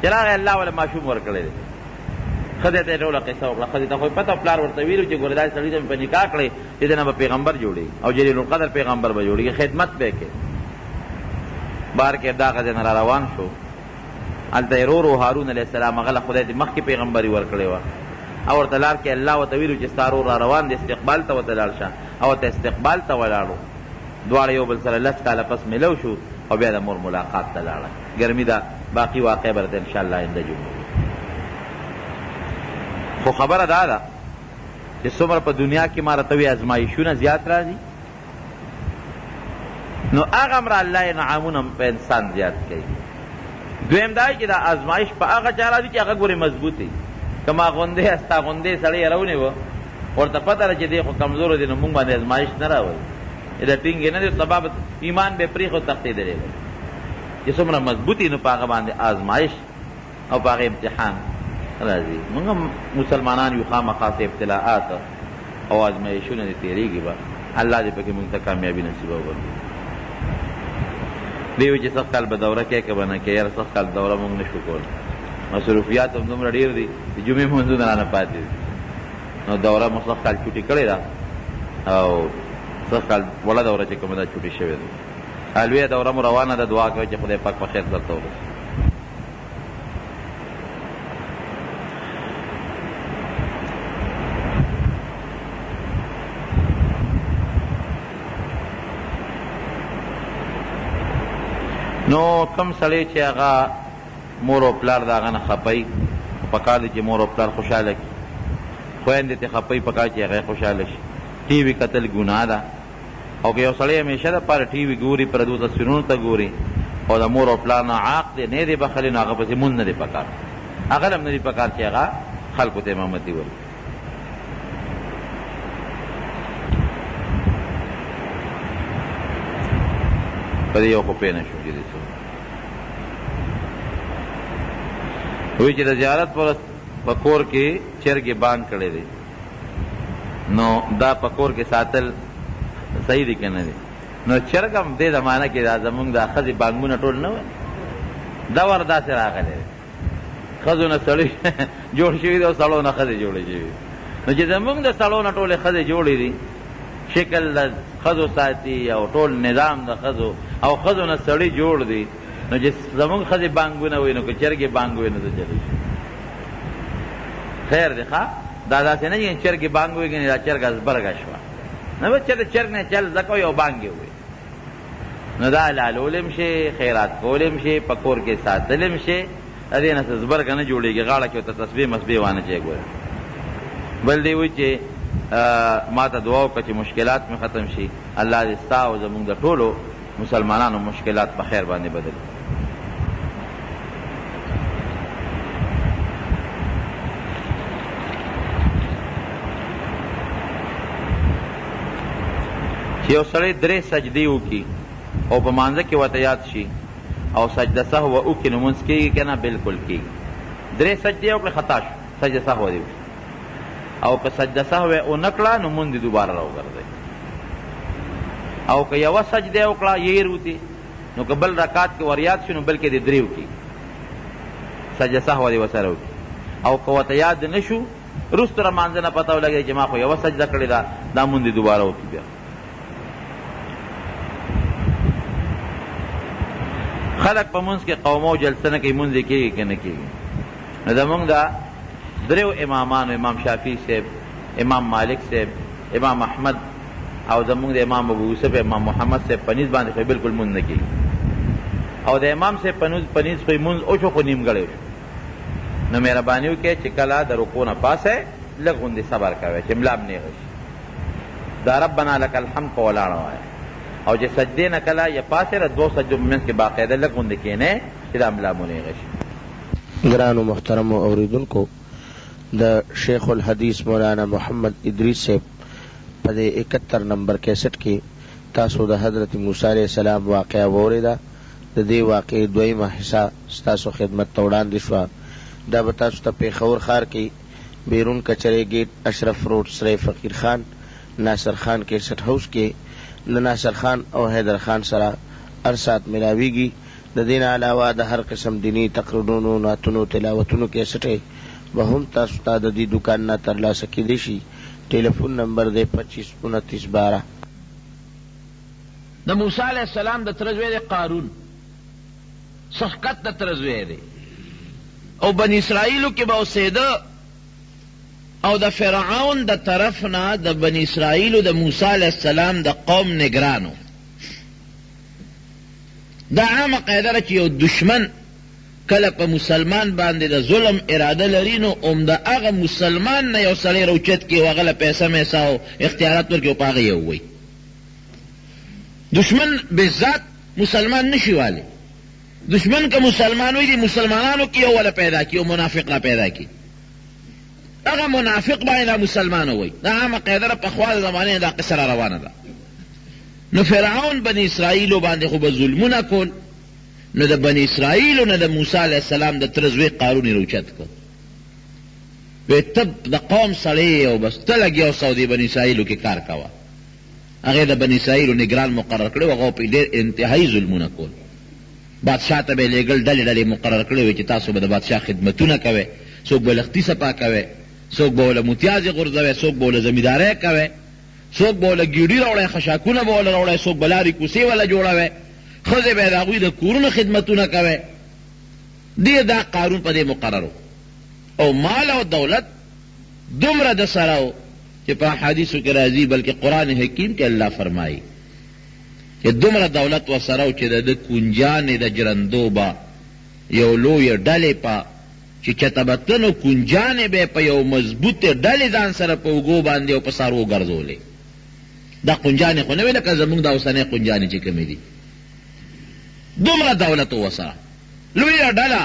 چې راغی الله وله ماشوم ورکړی دی ښځې ته یې ټوله قصه وکړه ښځې ته خو پته پلار ورته ویلو چې ګورې داسې سړي ته مې په نکاح کړی چې دې نه به پیغمبر جوړېږي او جلیل القدر پیغمبر به جوړېږي خدمت به یې کوي بار کې دا ښځې نه را روان شو هلته یې ورور هارون علیه السلام هغه له خدای دې مخکې پیغمبري ورکړې وه او ورته لار کې الله ورته ویلو چې ستا ورور را روان دی استقبال ته ورته لاړ شه او ورته استقبال ته ولاړو دواړه یو بل سره لس کاله پس ملو شو او بیا د مور ملاقات ته لاړه ګرمي ده باقي واقع به درته انشاءالله آینده جمعه خو خبره دا ده چې څومره په دنیا کې ما راته وي ازمایښونه زیات راځي نو هغه همره الله انعامونه په انسان زیات کوي دویم دا چې دا ازمایښ په هغه چا راځي چې هغه ګورې مضبوط وي که ما غوندې ستا غوندې سړی یې راونیوه ورته پته ده چې دی خو کمزور دی نو مونږ باندې ازمایښ نه راولي دا ټینګې نه دی سبا ایمان به پرېښود تښتېدلی دی چې څومره مضبوط وي نو په هغه باندې ازمایښ او په هغه امتحان راځي مونږ مسلمانان یو خامخا سه ابتلاءات او ازمایښونه دې تېرېږي به الله دې پکې مونږ ته کامیابي نصیبه وکړي دی وایي چې سخت کال به دوره کې که به نه کې یاره سخت کال دوره مونږ نه شو کولی مصروفیات هم دومره ډېر دي چې جمعې مونځونه رانه پاتې دي نو دوره مو سخت کال چوټي کړې ده او سخت کال وړه دوره چې کومه ده چوټي شوې ده لویه دوره مو روانه ده دعا کوئ چې خدای پاک په خیر درته ورسوي نو کم سړی چې هغه مور او پلار د هغه نه خفی پکار دی چې مور او پلار خوشحاله کړي خویندې ته خفی پکار چې هغه خوشحاله شي ټي وي کتل ګناه ده او که یو سړی همیشه دپاره ټي وي ګوري پردو تصویرونو ته ګوري او د مور او پلار نه عاق دی نه دی بخلي نو هغه پسې مونځ نه دی پکار هغه هم نه دی پکار چې هغه خلکو ته امامتي ورکړي په دې یو خو پوه نه شو چې دې څه وایي چې د زیارت پر په کور کې چرګې بانګ کړی دی نو دا په کور کې ساتل صحیح دی که نه دی نو چرګ هم دې زمانه کې دا زمونږ دا ښځې بانګونه ټول نه وی دور داسې راغلی دی ښځو نه سړي جوړ شوي دي او سړو نه ښځې جوړې شوي نو چې زمونږ د سړو نه ټولې ښځې جوړې دي شکل د ښځو ساتي او ټول نظام د ښځو او ښځو نه سړي جوړ دي نو چې زمونږ ښځې بانګونه وي نو که چرګې بانګ وي نو څه چلی شي خیر دی ښه دا داسې نه چې چرګې بانګ وي ګنې دا چرګ ازبرګه شوه نه به چې د چرګ نه چل زده کوي او بانګ یې وي نو دا لالول هم شي خیرات کول هم شي په کور کې ساتل هم شي د دې نه څه زبرګه نه جوړېږي غاړه کې ورته تسبیح مسبیح وانه چې ګوره بل دی وایي چې ما ته دعا وکړه چې مشکلات مې ختم شي. الله دې ستا او زمونږ د ټولو مسلمانانو مشکلات په خیر باندې بدل کړي. چې یو سړی 3 سجدې وکړي او په مانځه کې ورته یاد شي او سجده سهو وکړي نو مونځ کېږي که نه؟ بلکل کېږي. 3 سجدې وکړې خطا شو، سجده سهو دې وکړي، او که سجده سهو یې ونه کړه نو مونځ دې دوباره راوګرځوي. او که یوه سجده وکړه یې روتي نو که بل رکعت کې ور یاد شي نو بلکې دې 3 وکړي، سجده سهو دې ورسره وکړي. او که ورته یاد نه شو وروسته را مانځه نه پته ولګېږي چې ما خو یوه سجده کړې ده، دا مونځ دې دوباره وکړي. بیا خلق په منځ کې قومو جلسه نه کوي، منځ یې کېږي که نه کېږي؟ نو زمونږ دا 3 امامانو، امام شافعي صاحب، امام مالک صاحب، امام احمد او زمونږ د امام ابو یوسف امام محمد صاحب په نیز باندې خو بلکل منځ نه کېږي. او د امام صاحب په نیز خو منځ وشو خو نیمګړی وشو. نو مهرباني وکړئ چې کله د رکوع نه پاسئ لږ غوندې صبر کوئ چې ملا م نیغه شي. دا ربنا لک الحمد په ولاړه وایه. او چې سجدې نه کله یا پاسې را 2 سجدو په منځ کې باقاعده لږ غوندې کښېنئ چې دا ملا مو نیغه شي. ګرانو محترمو اوریدونکو، د شیخ الحدیث مولانا محمد ادریس صاحب په دې 71 نمبر کیسټ کې تاسو د حضرت موسی علیہ السلام واقعه واورېده. د دې واقعې 2مه حصہ ستاسو خدمت ته وړاندې شوه. دا به تاسو ته پېښور ښار کې بیرون کچرې ګیټ اشرف روډ سرای فقیر خان ناصر خان کیسټ هاؤس کې له ناصر خان او حیدر خان سره هر ساعت ملاویږي. د دې نه علاوه د هر قسم دینی تقریرونو، نعتونو، تلاوتونو کیسټې به هم تاسو ته د دې دکان نه ترلاسه کیدی شي. ټلیفون نمبر دی 252912. د موسی علیہ السلام د تره زوی دی قارون، سخکت د تره زوی دی، او بنی اسرائیلو کې به اوسېده. او د فرعون د طرف نه د بنی اسرائیلو د موسی علیہ السلام د قوم نگرانو. دا عامه قاعده ده چې یو دشمن کله په مسلمان باندې د ظلم اراده لري نو د هغه مسلمان نه یو سړی راوچت کړي او هغه له پیسه میسه او اختیارات ورکړي او په هغه یې ووایي. دشمن بذات مسلمان نشي والی. دشمن که مسلمان وي د مسلمانانو کې یو ولا پیدا کړي او منافق را پیدا کړي، هغه منافق باندې مسلمان وي. دا عامه قاعده ده، پخوا د زمانې دا قصه را روانه ده. نو فرعون بني اسرائیلو باندې خو به ظلمونه کول، نو د بني اسرائیلو نه د موسی علیہ السلام د تره زوی قارون یې راوچت کړ. وی ته د قوم سړی او بس ته لګیا اوسه د بني اسرائیلو کې کار کوه. هغې د بني اسرائیلو نګران مقرر کړی و، هغه په ډېر انتهایي ظلمونه کول. بادشاه ته به یې لېږل، ډلې ډلې مقرر کړی وی چې تاسو به د بادشاه خدمتونه کوئ، څوک به لښتي صفا کوئ، څوک به وله متیازې غورځوئ، څوک به وله زمیندارۍ کوئ، څوک به وله ګیډي راوړی، خشاکونه به وله راوړی، څوک به لارې کوڅې وله جوړوئ، ښځې به یې د هغوی د کورونو خدمتونه کوئ. دې دا قارون په دې مقرر و. او مال او دولت دومره د سره و چې په حدیثو کې راځي، بلکې قرآن حکیم کې الله فرمایي چې دومره دولت ورسره و چې د ده کنجانې د جرندو به یو لویه ډلې په چې چتبتنو کنجانې به په یو مضبوطې ډلې ځان سره په اوږو باندې او په څاروو ګرځولې. دا کنجانې خو نه وې لکه زمونږ دا اوسنۍ کنجانې چې کومې دي. دومره دولت و ورسره لویه ډله.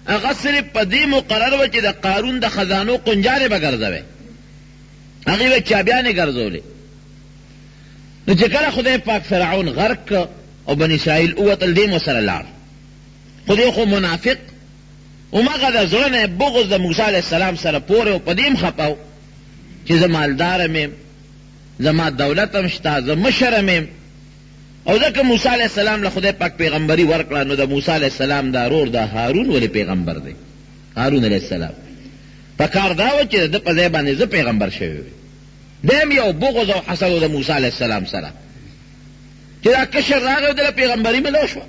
هغه صرف په دې مقرر وه چې د قارون د خزانو کنجانې به ګرځوې، هغې به چابیانې ګرځولې. نو چې کله خدای پاک فرعون غرق او بني اسرائیل ووتل، دې ورسره لاړ. خو دې خو منافق همغه د زړه نه بغض د موسی علیہ السلام سره پورې او په دې هم خفه و چې زه مالداره میم، زما دولت هم شته، زه مشره میم. او ځکه موسی علیہ السلام له خدای پاک پیغمبري ورکړه، نو د موسی علیہ السلام دا رور د هارون ولې پیغمبر دی. هارون علیہ السلام په کار دا و چې د په ځای باندې زه پیغمبر شوی وی. دا هم یو بغض او حسد و د موسی علیہ السلام سره چې دا کشر راغی او د پیغمبري ملو شوه،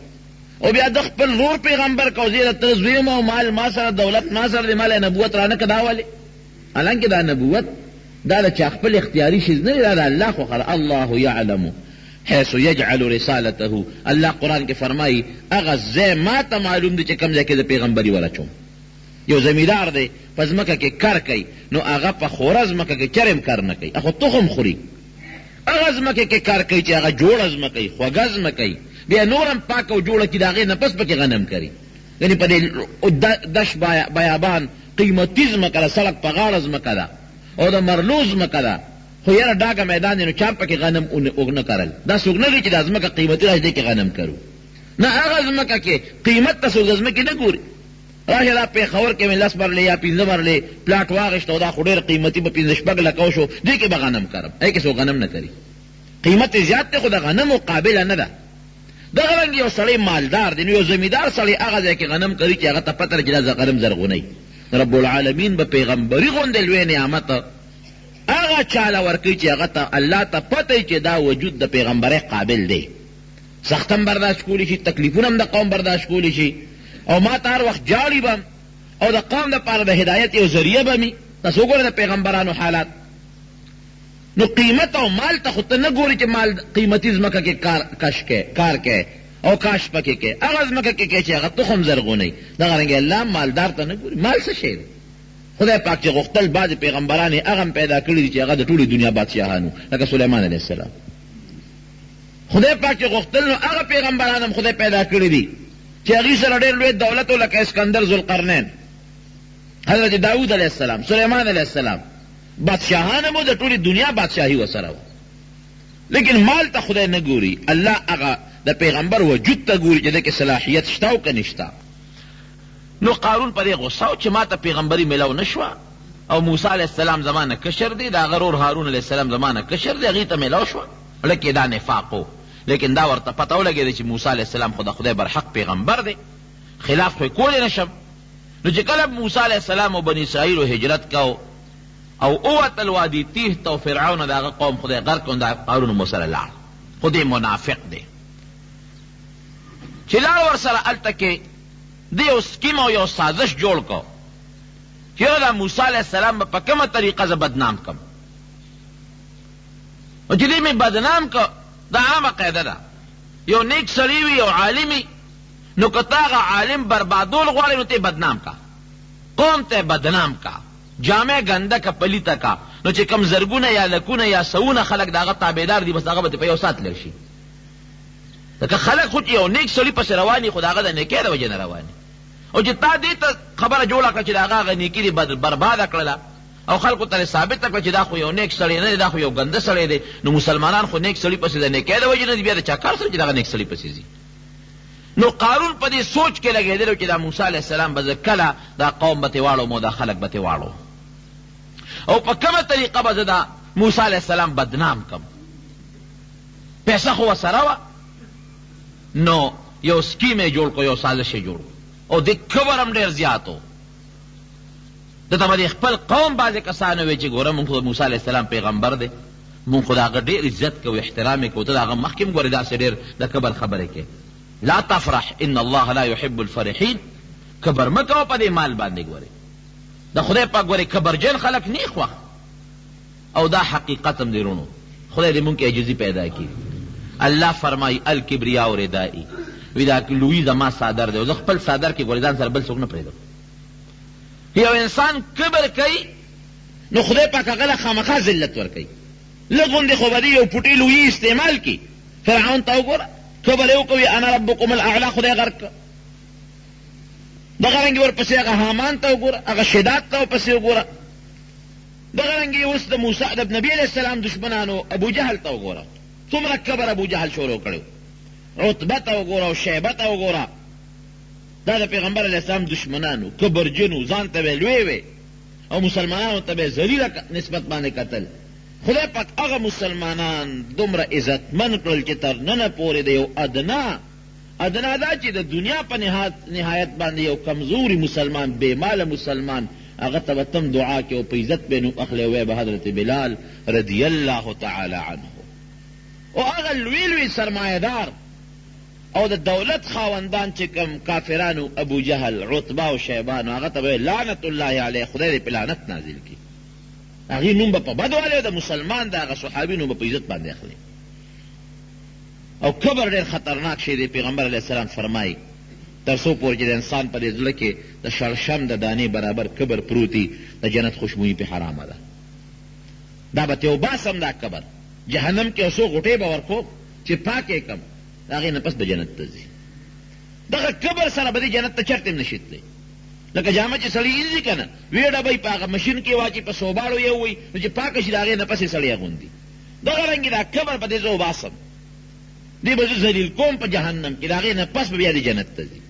او بیا د خپل رور پیغمبر کو زیره تر زویم او مال ما سره، دولت ما سره، د مال نبوت رانه کدا ولې. حالانکه دا نبوت دا د چا خپل اختیاري شیز نه دی، دا د الله خو خلق. الله یعلم حیث یجعل رسالته. الله قرآن کې فرمایي هغه ځای ما ته معلوم دی چې کوم ځای کې د پیغمبري ولچوم. یو زمیدار دی په ځمکه کې کار کوي نو هغه په خوره ځمکه کې چرم کار نه کوي، خو تخم خوري. هغه ځمکه کې کار کوي چې هغه جوړه ځمکه وي، خوږه ځمکه وي، بیا نور هم پاکه او جوړه کړي، د هغې نه پس پکې غنم کري. یعنې په دې دشت بیابان قیمتي ځمکه ده، سړک په غاړه ځمکه ده او د مرلو ځمکه ده، خو یاره ډاګه میدان دی نو چا پکې غنم نه کرل. دا څوک نه دی چې دا ځمکه قیمتي ده چې دې کې غنم کرو، نه هغه ځمکه کې قیمت ته څوک د ځمکې نه ګوري. راشه دا پېښور کې مې 10 مرلې یا 15 مرلې پلاټ واغېشت او دا خو ډېر قیمتي به 15-16 لکه شو، دې کې به غنم کرم. دې کې څوک غنم نه کوي، قیمت یې زیات دی خو د غنمو قابله نه ده. دغه رنګ یو سړی مالدار دی نو یو زمیندار سړی هغه ځای کې غنم کوي چې هغه ته پته ده چې دا غنم زرغونی. رب العالمین به پیغمبري غوندې لوی نعمت هغه چاله ورکوي چې هغه ته الله ته پته وي چې دا وجود د پیغمبرۍ قابل دی. سخت هم برداشت کولی شي، تکلیفونه هم د قوم برداشت کولی شي، او ما ته هر وخت جاړي به او د قوم دپاره د هدایت یو ذریعه به مي. تاسو وګورئ د پیغمبرانو حالات. نو قیمت او مال ته خو ته نه ګوري چې مال قیمتي ځمکه کې کار کوي او کاش پکې کوي، هغه ځمکه کې کوي چې هغه تخم زرغونی. دغه رنګې الله مالدار ته نه ګوري. مال څه شی دی؟ خدای پاک چې غوښتل بعضې پیغمبران یې هغه هم پیدا کړي دي چې هغه د ټولې دنیا بادشاهانو لکه سلیمان علیه السلام. خدای پاک چې غوښتل نو هغه پیغمبران هم خدای پیدا کړي دي چې هغې سره ډېر لوی دولت و لکه اسکندر ذوالقرنین، حضرت داود علیه السلام، سلیمان علیه السلام. بادشاهان هم د ټولې دنیا بادشاهي ورسره وه، لیکن مال ته خدای نه ګوري. الله هغه د پیغمبر وجود ته ګوري چې د کې صلاحیت شته او که نشته. نو قارون په دې غصه و چې ما ته پیغمبري میلاو نه شوه او موسی علیه السلام زمانه کشر دی، د هغه رور هارون علیه السلام زمانه کشر دی، هغې ته میلاو شوه. لکه دا نفاق و، لیکن دا ورته پته ولګېده چې موسی علیه السلام خو د خدای برحق پیغمبر دی، خلاف خو یې کولی نه شم. نو چې کله موسی علیه السلام او بني اسرائیلو هجرت کو او اوتل وادي تیه ته او فرعون د هغه قوم خدای غرق کړ، دا قارون مو سره لاړ. خو دې منافق دی چې لاړ ورسره هلته کې د یو سکیم او یو سازش جوړ کو چې دا موسی علیه السلام به په کومه طریقه زه بدنام کم. او چې دې مې بدنام کو دا عامه قاعده ده، یو نیک سړی وي یو عالم وي نو که ته هغه عالم بربادول غواړې نو ته بدنام کا، قوم ته بدنام کا، جامع ګنده که پلیته کا، نو چې کم زرګونه یا لکونه یا سوونه خلک د هغه تابعدار دي بس هغه به په یو سات لږ شي. لکه خلک خو چې یو نیک سړي پسې رواني خو د هغه د نیکۍ د وجې نه رواني، او چې تا دې ته خبره جوړه کړه چې د هغه نیکي دې برباده کړله او خلکو ته ثابته کړه چې دا خو یو نیک سړی نه دی، دا خو یو ګنده سړی دی. نو مسلمانان خو نیک سړي پسې د نیکۍ د وجې نه دي، بیا د چا کار سره چې دغه نیک سړي پسې ځي. نو قارون په دې سوچ کې لګېدلو چې دا موسی علیه السلام به زه کله دا قوم به تې واړو مو دا خلک به تې واړو او په کومه طریقه به زه دا موسی علیه السلام بدنام کم. پیسه خو ورسره وه، نو یو سکیم یې جوړ کړو، یو سازش یې جوړ کړو او د کبر هم ډېر زیات و. دته به د خپل قوم بعضې کسان وویل چې ګوره مونږ خو د موسی علیه السلام پیغمبر دی، مونږ خو د هغه ډېر عزت کوو احترام یې کوو، ته د هغه مخکې هم ګورې داسې ډېر د کبر خبرې کوې. لا تفرح ان الله لا يحب الفرحین، کبر مه کوه په دې مال باندې. ګورې د خدای پاک ګورې کبرجن خلک نیک وخت او دا حقیقت هم دی رونو. خدای دې مونږ کې عجزي پیدا کړي. الله فرمایي الکبریاء ردائي، وی دا لوی زما صادر دی او زه خپل صادر کې ګورې ځان سره بل څوک نه پرېږدم. یو انسان کبر کوي نو خدای پاک هغه له خامخا ذلت ورکوي. لږ غوندې خو به یو پوټی لویي استعمال کړي. فرعون ته وګوره کبر یې وکوي انا ربکم الاعلی، خدای غرق کړه. دغه رنګې ورپسې هغه حامان ته وګوره، هغه شداد ته ورپسې وګوره. دغه رنګې اوس د موسی د نبي علیه السلام دشمنانو ابو جهل ته وګوره، څومره کبر ابو جهل شروع کړی. عتبه ته وګوره او شیبه ته وګوره، دا د پیغمبر علیه السلام دشمنانو کبرجنو، ځان ته به لوی وی او مسلمانانو ته به ذلیله نسبت باندې کتل. خدای پاک هغه مسلمانان دومره عزتمن کړل چې تر ننه پورې د یو ادنا دا چې د دنیا په نهایت باندې یو کمزوري مسلمان بې ماله مسلمان هغه ته به تم دعا کې او په عزت به نوم اخلی وی به حضرت بلال رضی الله تعالی عنه. او هغه لوی لوی سرمایهدار او د دولت خاوندان چې کوم کافرانو ابو جهل عتبه او شیبانو هغه ته به لعنت الله علیه، خدای دې په لعنت نازل کړي. هغې نوم به په بد والی او د مسلمان د هغه صحابي نوم به په عزت باندې اخلي. او کبر ډېر خطرناک شی دی. پیغمبر علیه السلام فرمایي تر څو پورې چې د انسان په دې زړه کې د شړشم د دانې برابر کبر پروتي د جنت خوشبویي پې حرامه ده. دا به تې وباسم دا کبر جهنم کې یو څو غوټې به ورکوم چې پاک یې کړم د هغې نه پس به جنت ته ځي. دغه کبر سره به دې جنت ته چرته هم نشي تللی. لکه جامه چې سړی ایزي که نه ویډه به یې په هغه مشین کې واچي په سوباړو یې ووایي نو چې پاکه شي د هغې نه پس یې سړی اغوندي. دغه رنګې دا کبر به دې زه وباسم دې به زه ذلیل کوم په جهنم کې د هغې نه پس به بیا دې جنت ته ځي.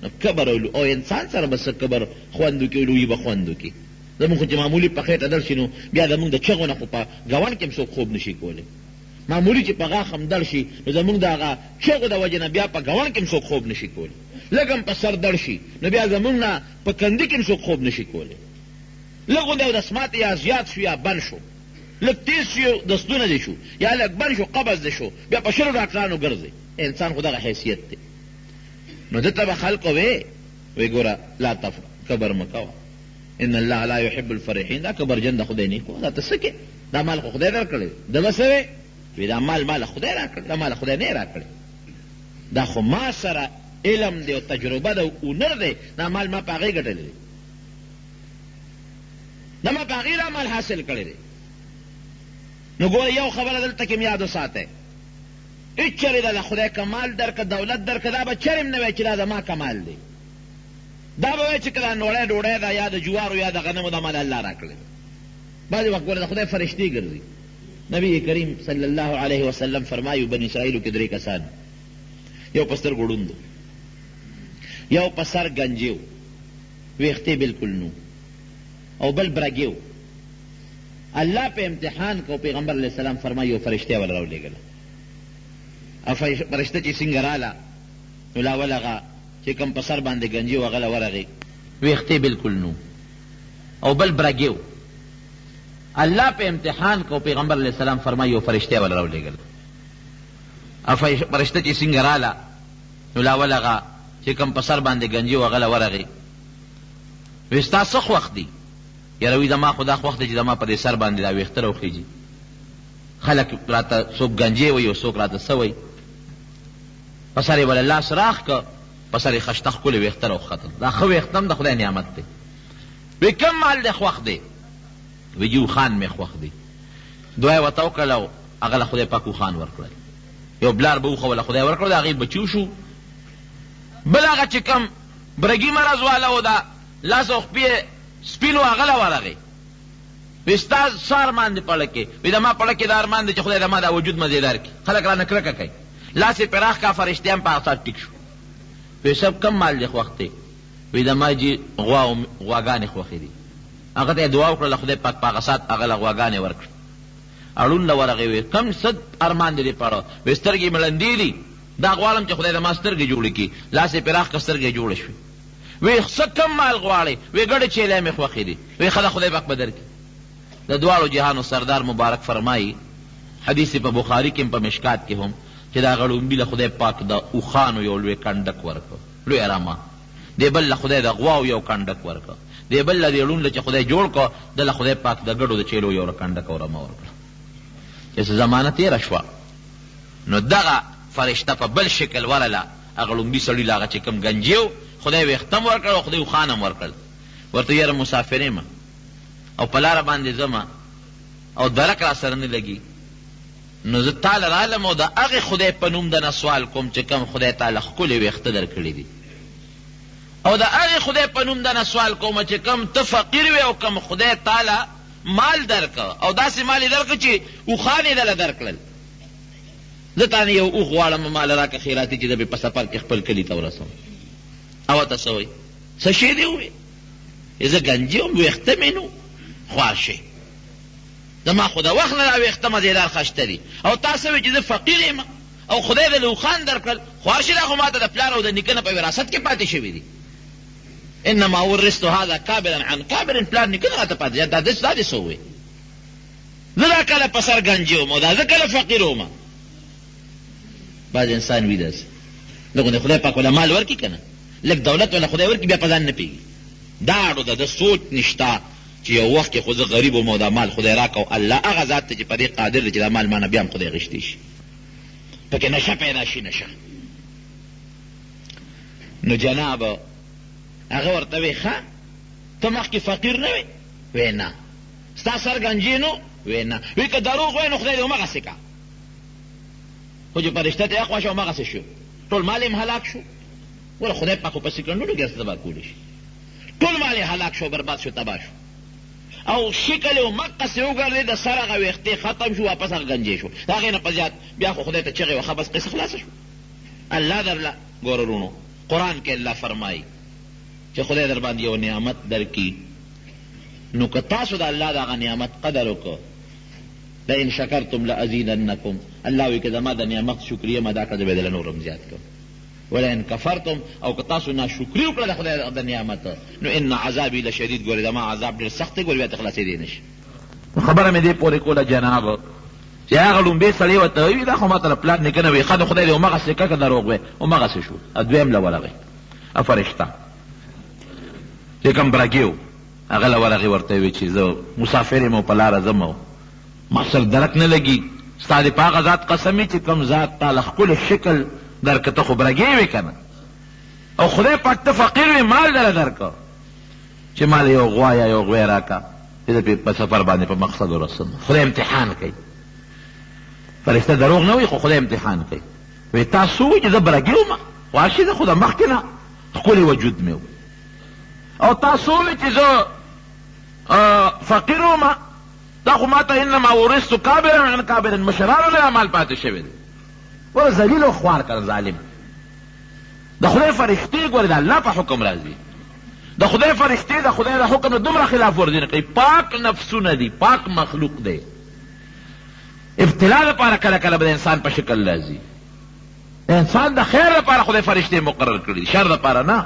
نو کبر او انسان سره به څه کبر خوند وکړي لویي به خوند وکړي. زمونږ خو چې معمولي په خېټه در شي نو بیا زمونږ د چغو نه خو په ګاونډ کې هم څوک خوب نشي کولی. معمولي چې په غاښ هم در شي نو زمونږ د هغه چغو د وجې نه بیا په ګاونډ کې هم څوک خوب نشي کولی. لږ هم په سر در شي نو بیا زمونږ نه په کندي کې هم څوک خوب نشي کولی. لږ غوندې اودسمات یا زیات شو یا بند شو، لږ تیز شو دستونه دې شو یا لږ بند شو قبض دې شو، بیا په شلو ډاکټرانو ګرځئ. انسان خو دغه حیثیت دی. نو دته به خلقو وی ګوره لا تفرح کبر مه کوه ان الله لا يحب الفرحین. دا کبرجن د خدای نه کوه. دا ته څه کې دا مال خو خدای درکړی ده به څه وی وی دا مال خدای راکړی دا مال خدای نه راکړی. دا خو ما سره علم دی او تجربه ده او هنر دی. دا مال ما په هغې ګټلی دی، دا ما په هغې دا مال حاصل کړی دی. نو ګوره یو خبره دلته کې م یاد وساتئ، هېڅ چرې ده د خدای کمال درکه دولت درکه دا به چرې م نه وایي چې دا زما کمال دی. دا به وایي چې که دا نوړی ډوډۍ ده یا د جوارو یا د غنمو دا مال الله راکړی. بعضې وخت ګوره د خدای فرشتې ګرځي. نبی کریم صلی الله علیه وسلم فرمایو بني اسرائیلو کې 3 کسان، یو په سترګو ړوند یو په سر ګنجي و ویښتې بلکل نو او بل برګې و. الله په امتحان کو پیغمبر علیه السلام فرمایي یو فرشته ول راولېږله. او فرشته چې څنګه راله نو لاول هغه چې کوم په سر باندې ګنجي و هغه له ورغې ویښتې بلکل نو او بل برګې و. الله په امتحان کو پیغمبر علیه السلام فرمایي یو فرشته ول راولېږله. او فرشته چې څنګه راله نو لاول هغه چې کوم په سر باندې ګنجي و هغه له ورغې وی ستا څه خوښ دي؟ یاره وی زما خو دا خوښ دی چې زما په دې سر باندې دا ویښته راوخیږي. خلک راته څوک ګنجې وایي او څوک راته څه وایي. په سر یې بله لاس راخ که په سر یې خشته ښکلې ویښته راوختل. دا ښه ویښته هم د خدای نعمت دی. وی کوم مال دی خوښ دی؟ وی جي اوښان مې خوښ دی. دعا یې ورته وکړله او هغه له خدای پاک اوښان ورکړل. یو بلار به اوښه له خدای ورکړل، د هغې بچي شو. بل هغه چې کوم برګي مرض والا و دا لاس او خپې سپینو هغه له ورغې وی ستا څه ارمان دی پړه کې؟ وی زما پړه کې دا ارمان دی چې خدای زما دا وجود مزېدار کړي. خلک رانه کرکه کوي، لاس یې پراخ کا فرشتې هم په هغه سات ټیک شو. وی صاحب کم مال دی خوښ دی؟ وی زما جي غواګانې خوښې دي. هغه ته یې دعا وکړله خدای پاک په هغه سات هغه له غواګانې ورکړه. اړون له ورغې وی کم څه ارمان دی دې پړه؟ وی سترګې مې لندې دي، دا غواړم چې خدای زما سترګې جوړې کړي. لاس یې پراخ که سترګې جوړې شوې. وی څه کم مال غواړې؟ وی ګډې چیلې مې خوښې دي. وی ښه ده خدای پاک به درکړي. د دواړو جهانو سردار مبارک فرمایي، حدیث په بخاري کې هم په مشکات کې هم، چې دا غړومبي له خدای پاک د اوښانو یو لوی کنډک ورکړ، لوی ارامه. دې بل له خدای د غواو یو کنډک ورکړ. دې بل له دې ړوند له چې خدای جوړ کړ د له خدای پاک د ګډو د چیلو یو کنډک او رمه ورکړه. چې څه زمانه تېره شوه نو دغه فرشته په بل شکل ورله هغه ړومبي سړي له هغه چې کوم ګنجي و خدای ویښته هم ورکړ او خدای اوښان هم ورکړل. ورته یاره مسافر یم او په لاره باندې ځم او درک را سره نه لګي، نو زه تاله رالم او د هغې خدای په نوم دنه سوال کوم چې کوم خدای تعالی ښکلې ویښته درکړي دي، او د هغې خدای په نوم دنه سوال کوم چې کوم ته فقیر وې او کوم خدای تعالی مال درکړه او داسې مال یې درکړه چې اوښان یې دله درکړل. زه تانه یو اوښ غواړم مال راکړه خیراتي چې زه به په سفر کې خپل کلي ته ورسوم. او ته څه وایي؟ څه شی دې ووایي؟ زه ګنجي وم ویښته مې نو خواشې زما خو د وخت نه دا ویښته مزېدار خشته دي، او تاسو وایي چې زه فقیر یم او خدای دې اوښان درکړل. خواشې دا خو ما ته د پلار او د نیکه نه په وراثت کې پاتې شوي دي. انما ورثت هذا کابرا عن کابر، پلار نیکه نه راته پاتې دا دې څه ووایي؟ زه دا کله په سر ګنجي وم او دا زه کله فقیر وم. بعض انسان وي داسې لږ خدای پاک وله مال ورکړي که نه، لږ دولت وله خدای ورکړي بیا په ځان نه پوهېږي. دا اړو ده د سوچ نشته چې یو وخت کې خو زه غریب وم او دا مال خدای راکړه او الله هغه ذات ته چې په دې قادر دی چې دا مال مانه بیا هم خدای غشتی شي، پکې نشه پیدا شي. نشه نو جناب هغه ورته وی ښه ته مخکې فقیر نه وې؟ وی نه. ستا سر ګنجي نو؟ وی نه. وی که دروغ وی نو خدای دې همغسې که. خو چې فرشته ته یې اخوا شو همغسې شو، ټول مال یې هلاک شو. وله خدای پاک خو په سکندونو کې هر څه تباه کولی شي. ټول مال یې هلاک شو، برباد شو، تباه شو. او شکل یې همقسې وګرځېد، د سر هغه ویښتې ختم شو، واپس هغه ګنجې شو. د هغې نه په زیات بیا خو خدای ته چغې وخه، بس قصه خلاصه شو. الله درله ګوره وروڼو قرآن کې الله فرمایي چې خدای در باندې یو نعمت درکړي، نو که تاسو د الله د هغه نعمت قدر وکړو، لئن شکرتم لازیدنکم، الله وایي که زما د نعمت شکریه مې ادا کړه، زه به یې دله نور هم زیات کړم. ولئن کفرتم، او که تاسو ناشکري وکړه د خدای د نعمت، نو ان عذابي لشدید، ګورې زما عذاب ډېر سخت دی، ګورې بیا ته خلاصېدی نه شي. خبره مې دې پورې کوله جناب چې هغه لومبې سړی ورته وایي دا خو ما ته پلان نیکه نه وایي، ښه د خدای دې همغسې که دروغ وایي، همغسې شو. دویم له ورغی فرشته چې کوم برګې و هغه له ورغې ورته وایي چې زه مسافر یم او په لاره ځم او ما سر درک نه لګي، ستا دې په هغه ذات قسم چې کوم ذات تا له ښکلی شکل درکه، ته خو برګې وې که نه، او خدای پاک ته فقیر وې مال دله درکه چې مال یو غوا یا یو غوی راکه چې زه په سفر باندې په مقصد ورسم. خدای امتحان کوي. فرشته دروغ نه وایي، خو خدای امتحان کوي. وایي تاسو وایي چې زه برګې وم، واشي زه خو د مخکې نه ښکلی وجود مې و، او تاسو وایي چې زه فقیر وم، دا خو ما ته انما ورثت کابرا عن کابر، مشرانو له مال پاتې شوی دی. ګوره ذلیل او خوار کړه ظالم. د خدای فرښتې ګورې د الله په حکم راځي، د خدای فرښتې د خدای د حکم نه دومره خلاف ورزي نه کوي. پاک نفسونه دي، پاک مخلوق دی. ابتلا لپاره کله کله به د انسان په شکل راځي. د انسان د خیر لپاره خدای فرښتې مقرر کړي دي، شر لپاره نه.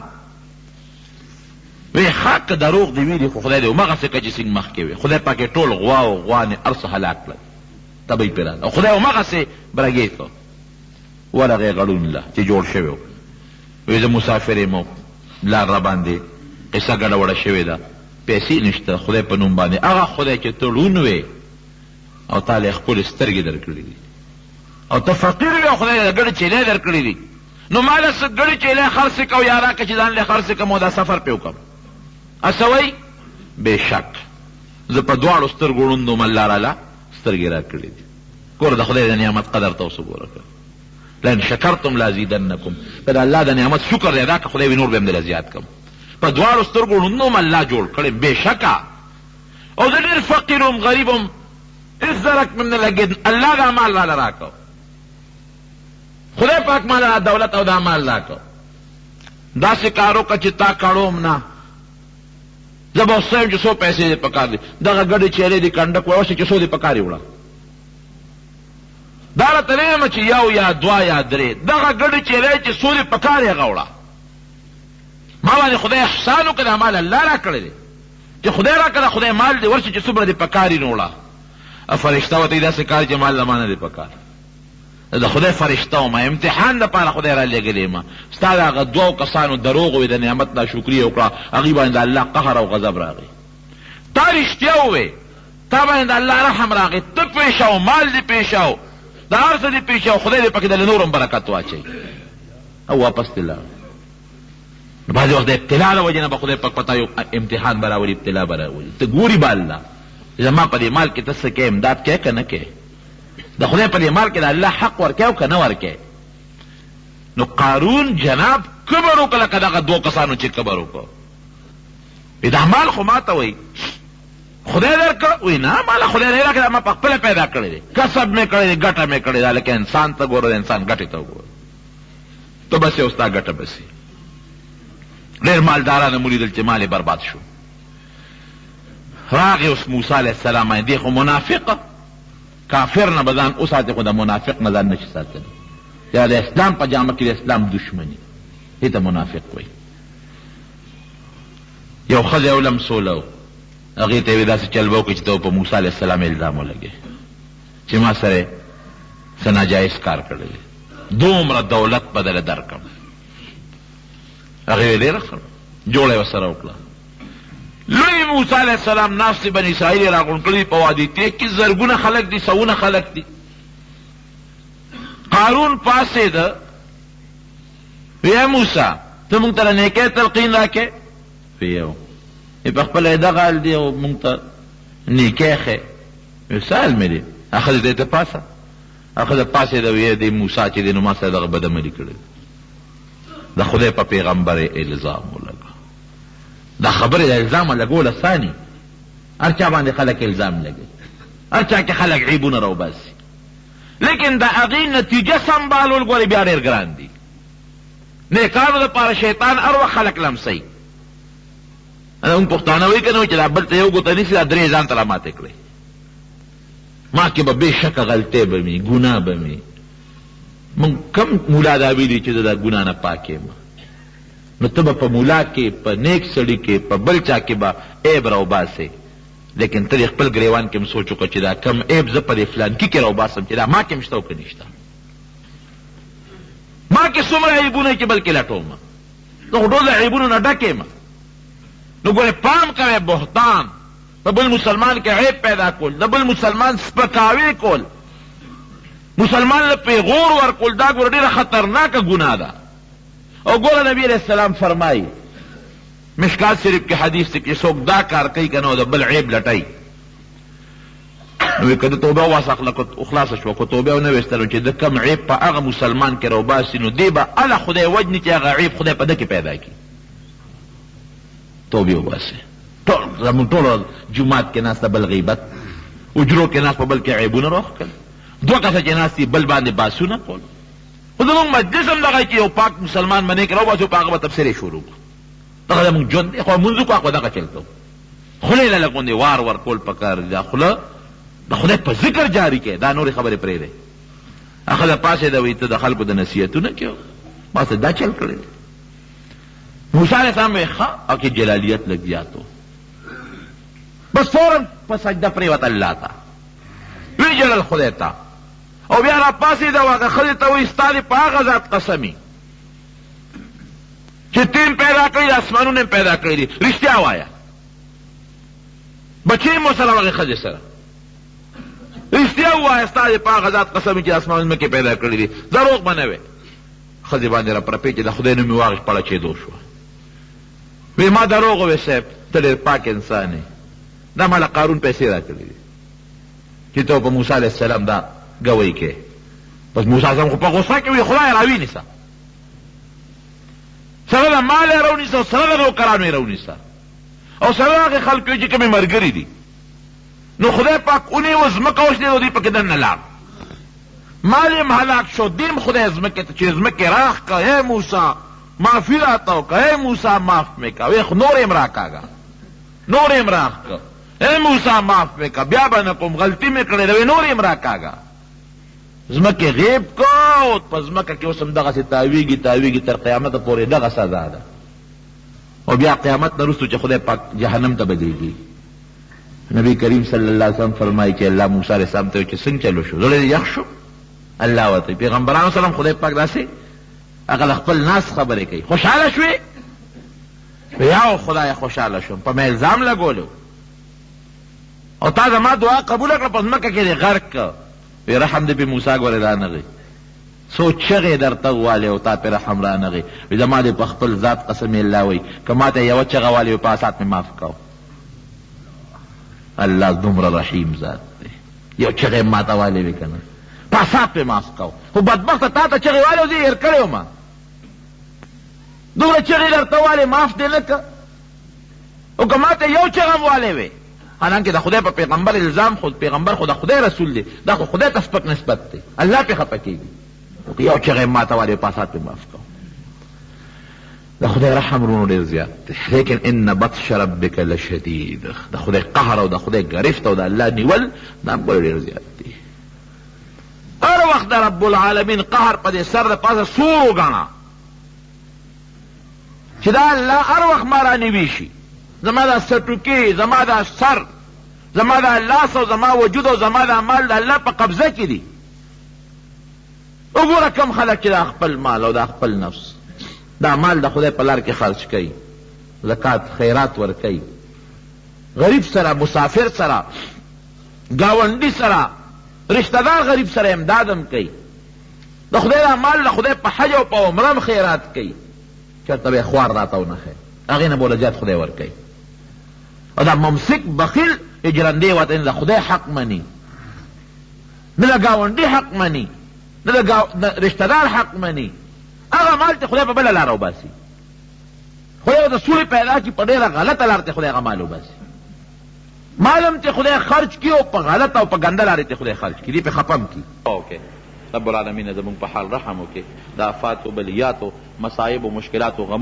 وی ښه که دروغ دې ویلي، خو خدای دې همغسې که چې څنګه مخکې وي. خدای پاک یې ټول غوا او غوانې هر څه هلاک کړل، تبۍ پرې راغله، او خدای همغسې برګې کړ. ورغې غړون له چې جوړ شوی و، وی زه مسافر یم او لار را باندې قصه ګډوډه شوې ده، پیسې نشته، خدای په نوم باندې هغه خدای چې ته ړوند وې او تا له ښکلې سترګې درکړي دي، او ته فقیر وې او خدای د ګډې چیلې درکړي دي، نو ما له ګډې چیلې خرڅې کړه او یا راکړه چې ځان له خرڅې کړم او دا سفر پې وکړم. هسه وایي بېشک زه په دواړو سترګو ړوند وم، الله راله سترګې راکړي دي. ګوره د خدای د نعمت قدر ته اوس وګوره کړه. لئن شکرتم لازیدنکم، که د الله د نعمت شکر دی ادا که، خدای وي نور به هم درله زیات کړم. په دواړو سترګو ړوند وم، الله جوړ کړی بېشکه، او زه ډېر فقیر وم، غریب وم، هېڅ درک مې نه لګېد، الله دا مال راله راکړ. خدای پاک مال دا دولت او دا مال راکړ. داسې کار وکړه چې تا کړوم نه، زه به اوس وایم چې څو پیسې دې پکار دي، دغه ګډې چیلې دي کنډک واوسې چې څو دې پکار یې وړه، دا راته نه یم چې یو یا دوه یا درې، دغه ګډې چیلې چې څو دې پکار یې هغه وړه. ما باندې خدای احسان وکړه، دا مال الله را کړی دی، چې خدای را کړه خدای مال دې ورشي چې څومره دې پکار یې نو وړه. فرشته ورته وایي داسې کار چې مال له ما نه دې پکار، د خدای فرشته وم، امتحان دپاره خدای را لېږلی یم. ستا د هغه دوو کسانو دروغ وې، د نعمت ناشکري وکړه، هغوی باندې د الله قهر او غضب راغی. تا رښتیا ووې، تا باندې د الله رحم راغی، ته پېښه و، مال دې پېښه و، د هر څه دې پېښه و، خدای دې پکې دله نور هم برکت واچوي، او واپس دې لاړ. نو بعضې وخت د ابتلا له وجې نه به خدای پاک پتا یو امتحان به راولي، ابتلا به راولي. ته ګوري به الله زما په دې مال کې ته څه کوې، امداد کوې که نه کوې، د خدای په دې مال کې د الله حق ورکوې او که نه ورکوې. نو قارون جناب کبر وکړه، لکه دغه دوو کسانو چې کبر وکړه، دا مال خو ما ته وایي خدای درکړه، وایي نه ماله خدای نه راکړه، ما په خپله پیدا کړی دی، کسب مې کړی دی، ګټه مې کړې ده. لکه انسان ته ګوره، د انسان ګټې ته وګوره، ته بسې او ستا ګټه بسې. ډېر مالدارانه مو لیدل چې مال یې برباد شو. راغی اوس موسی علیه السلام باندې، دی خو منافقه، کافر نه به ځان وساتې، خو د منافق نه ځان نه شي ساتلی، یا د اسلام په جامه کې د اسلام دشمني، دې ته منافق وایي. یو ښځه یو لمسوله و، هغې ته یې داسې چل به وکړي چې ته په موسی علیه السلام الزام ولګې چې ما سره څه ناجایز کار کړی دی، دومره دولت به دله درکړم. هغې ډېره ښه جوړه یې ورسره وکړه. لوی موسی علیه السلام ناست بني اسرائیل یې راغونډ کړي په وادي تیغ کې، زرګونه خلک دي، سوونه خلک دي. قارون پاسېده، وی موسی ته مونږ ته نیکۍ تلقین راکې یو په خپله دغه حال دی او مونږ ته نیکۍ ښې مثال مې دی هغه دی ته پاسه هغه د پاسې د ویې دی موسی چې دی نو ما سره دغه بدعملي کړی د خدای په پیغمبر الزام ولګا دا خبرې د الزام لګول اساني هر چا باندې خلک الزام لګي هر چا کې خلک عیبونه راوباسي لیکن د هغې نتیجه سنبالول ګورې بیا ډېر ګران دي نیکانو دپاره شیطان هر وخت خلک لمسوي موږ پښتانه وایي که نه چې دا بل ته یو ګوته نیسي دا درې ځان ته را ماتې کړئ ما کې به بېشکه غلطۍ به مې ګناه به مې موږ کم مولا دا ویلي چې زه دا ګناه نه پاک یم نو ته به په مولا کې په نیک سړي کې په بل چا کې به عیب راوباسې لیکن ته د خپل ګریوان کې م سوچ وکړه چې دا کم عیب زه په دې فلانکي کې راوباسم چې دا ما کې م شته او که نشته ما کې څومره عیبونه چې بلکې لټوم نو خو ټول د عیبونو نه ډک یم نو ګورې پام کوئ بهتان په بل مسلمان کې عیب پیدا کول د بل مسلمان سپکاوی کول مسلمان له پیغور ورکول دا ګوره ډېره خطرناکه ګناه ده او ګوره نبی علیه السلام فرمایي مشکات شریف کې حدیث دی چې څوک دا کار کوي که نه د بل عیب لټوي نو که د توبه خلاصه شوه که توبه ونه ویستلو چې د کم عیب په هغه مسلمان کې راوباسي نو دی به هله خدای وجني چې هغه عیب خدای په ده کې پیدا کړي توبې وباسي ټول زمونږ ټول جومات کې ناست بل غیبت اجرو کې ناست په بل کې عیبونه راوښکل دوه کسه چې ناست دي بل باندې باسونه کول خو زمونږ مجلس هم دغه چې یو پاک مسلمان منې کې راوباسو په هغه به تفسیر یې شروع کړو دغه زمونږ ژوند دی خو مونځ وکړو هغه دغه چل کوو خولې له لږ غوندې وار ورکول پکار دي دا خوله د خدای په ذکر جاری کې دا نورې خبرې پرېږدئ هغه د پاسې د وایي ته د خلکو د نصیحتونه کې ما ته دا چل کړی دی موسی علیه السلام وایي ښه او کې جلالیت لږ زیات و بس فوراً په سجده پرېوت الله ته ویې جلل خدای ته او بیا را پاسېده او هغه ښځې ته وایي ستا دې په هغه ذات قسمي چې تیم پیدا کړي د اسمانونه هم پیدا کړي دي رښتیا وایه بچې مو سره هغې ښځې سره رښتیا ووایه ستا دې په هغه ذات قسم چې اسمانونه مکې پیدا کړي دي دروغ به نه وې ښځې باندې را پرپې چې د خدای نوم یې واغېږ پړچېدو شوه وی ما دروغ ووې صاحب ته ډېر پاک انسان یې دا ما له قارون پیسې را کړي دي چې ته په موسی علیه السلام دا ګوی کې بس موسی علیه السلام خو په غوسه کې وي خدای راوینیسه سره د مال یې راونیسه او سره د نوکرانو یې راونیسه او سره هغې خلکو چې کومې ملګري دي نو خدای پاک ونیو ځمکه وشلېد او دوی پکې دننه لاړ مال یې هلاک شو دیم خدای ځمکې ته چې ځمکې راښ که ای موسی معافي راته وکړه ای موسی معاف مې که وی خو نور یې م راکاږه نور یې م راښ که ای موسی معاف مې که بیا به نه کوم غلطي مې کړې ده وی نور یې م راکاږه ځمکې غیب که او په ځمکه کې اوس هم دغسې تاویږي تر قیامته پورې دغه سزا ده او بیا قیامت نه وروستو چې خدای پاک جهنم ته بدېږي نبی کریم صلی الله علیه وسلم فرمایي چې الله موسی علیه السلام ته وایي چې څنګه چلو شو زړه دې یخ شو الله ورته پیغمبرانو سلام خدای پاک داسې هغه د خپل ناس خبرې کوي خوشحاله شوې یا خدای خوشحاله شوم په مې الزام لګولو او تا زما دعا قبوله کړه په ځمکه کې دې غرق که وی رحم دې پې موسی ګورې رانغی څو چغې درته ووالې او تا پې رحم رانغی وی زما دې په خپل ذات قسم الله وایي که ما ته یوه چغه والې په اسات مې معاف کو الله دومره رحیم ذات دی یو چغې ما ته والې وي که نه په اسات پې معاف کو خو بدبخته تا ته چغې والې او زه یې هېر کړی وم دومره چغې درته والې معاف دې نه که او که ما ته یو چغه م والې وې حالانکه د خدای په پیغمبر الزام خود پیغمبر خو د خدای رسول دی دا خو خدای ته سپک نسبت دی الله پې خفه کېږي یو چغې ما ته والې په اسات پې معاف کو د خدای رحم رونو ډېر زیات دی لیکن ان بطش ربک لشدید د خدای قهر او د خدای ګرفت او د الله نیول دا هم ډېر زیات دی هر وخت د رب العالمین قهر په دې سر د پاسه سور وګڼه چې دا الله هر وخت ما رانیوي شي زما دا سټوکي زما دا سر زما دا لاس او زما وجود او زما دا مال د الله په قبضه کې دي وګوره کم خلک چې دا خپل مال او دا خپل نفس دا مال د خدای په لار کې خرچ کوي زکات خیرات ورکوي غریب سره مسافر سره ګاونډي سره رشتہ دار غریب سره امدادم کوي د خدای دا مال د خدای په حج او په عمره خیرات کوي چرته به خوار راته ونښی هغې نه به وله زیات خدای ورکوي او دا ممسک بخیل اجرندې ورته نه د خدای حق مني نه د ګاونډي حق مني نه د رشتهدار حق مني هغه مال ته خدای په بله لاره وباسي خدای ورته سوړې پیدا کړي په ډېره غلطه لاره ته خدای هغه مال وباسي مال هم ته خدای خرج کړي او په غلطه او په ګنده لارې ته خدای خرج کړي دې پې خفه هم کړي رب العالمین زمونږ په حال رحم وکړي د آفاتو بلیاتو مصایب و مشکلاتو غم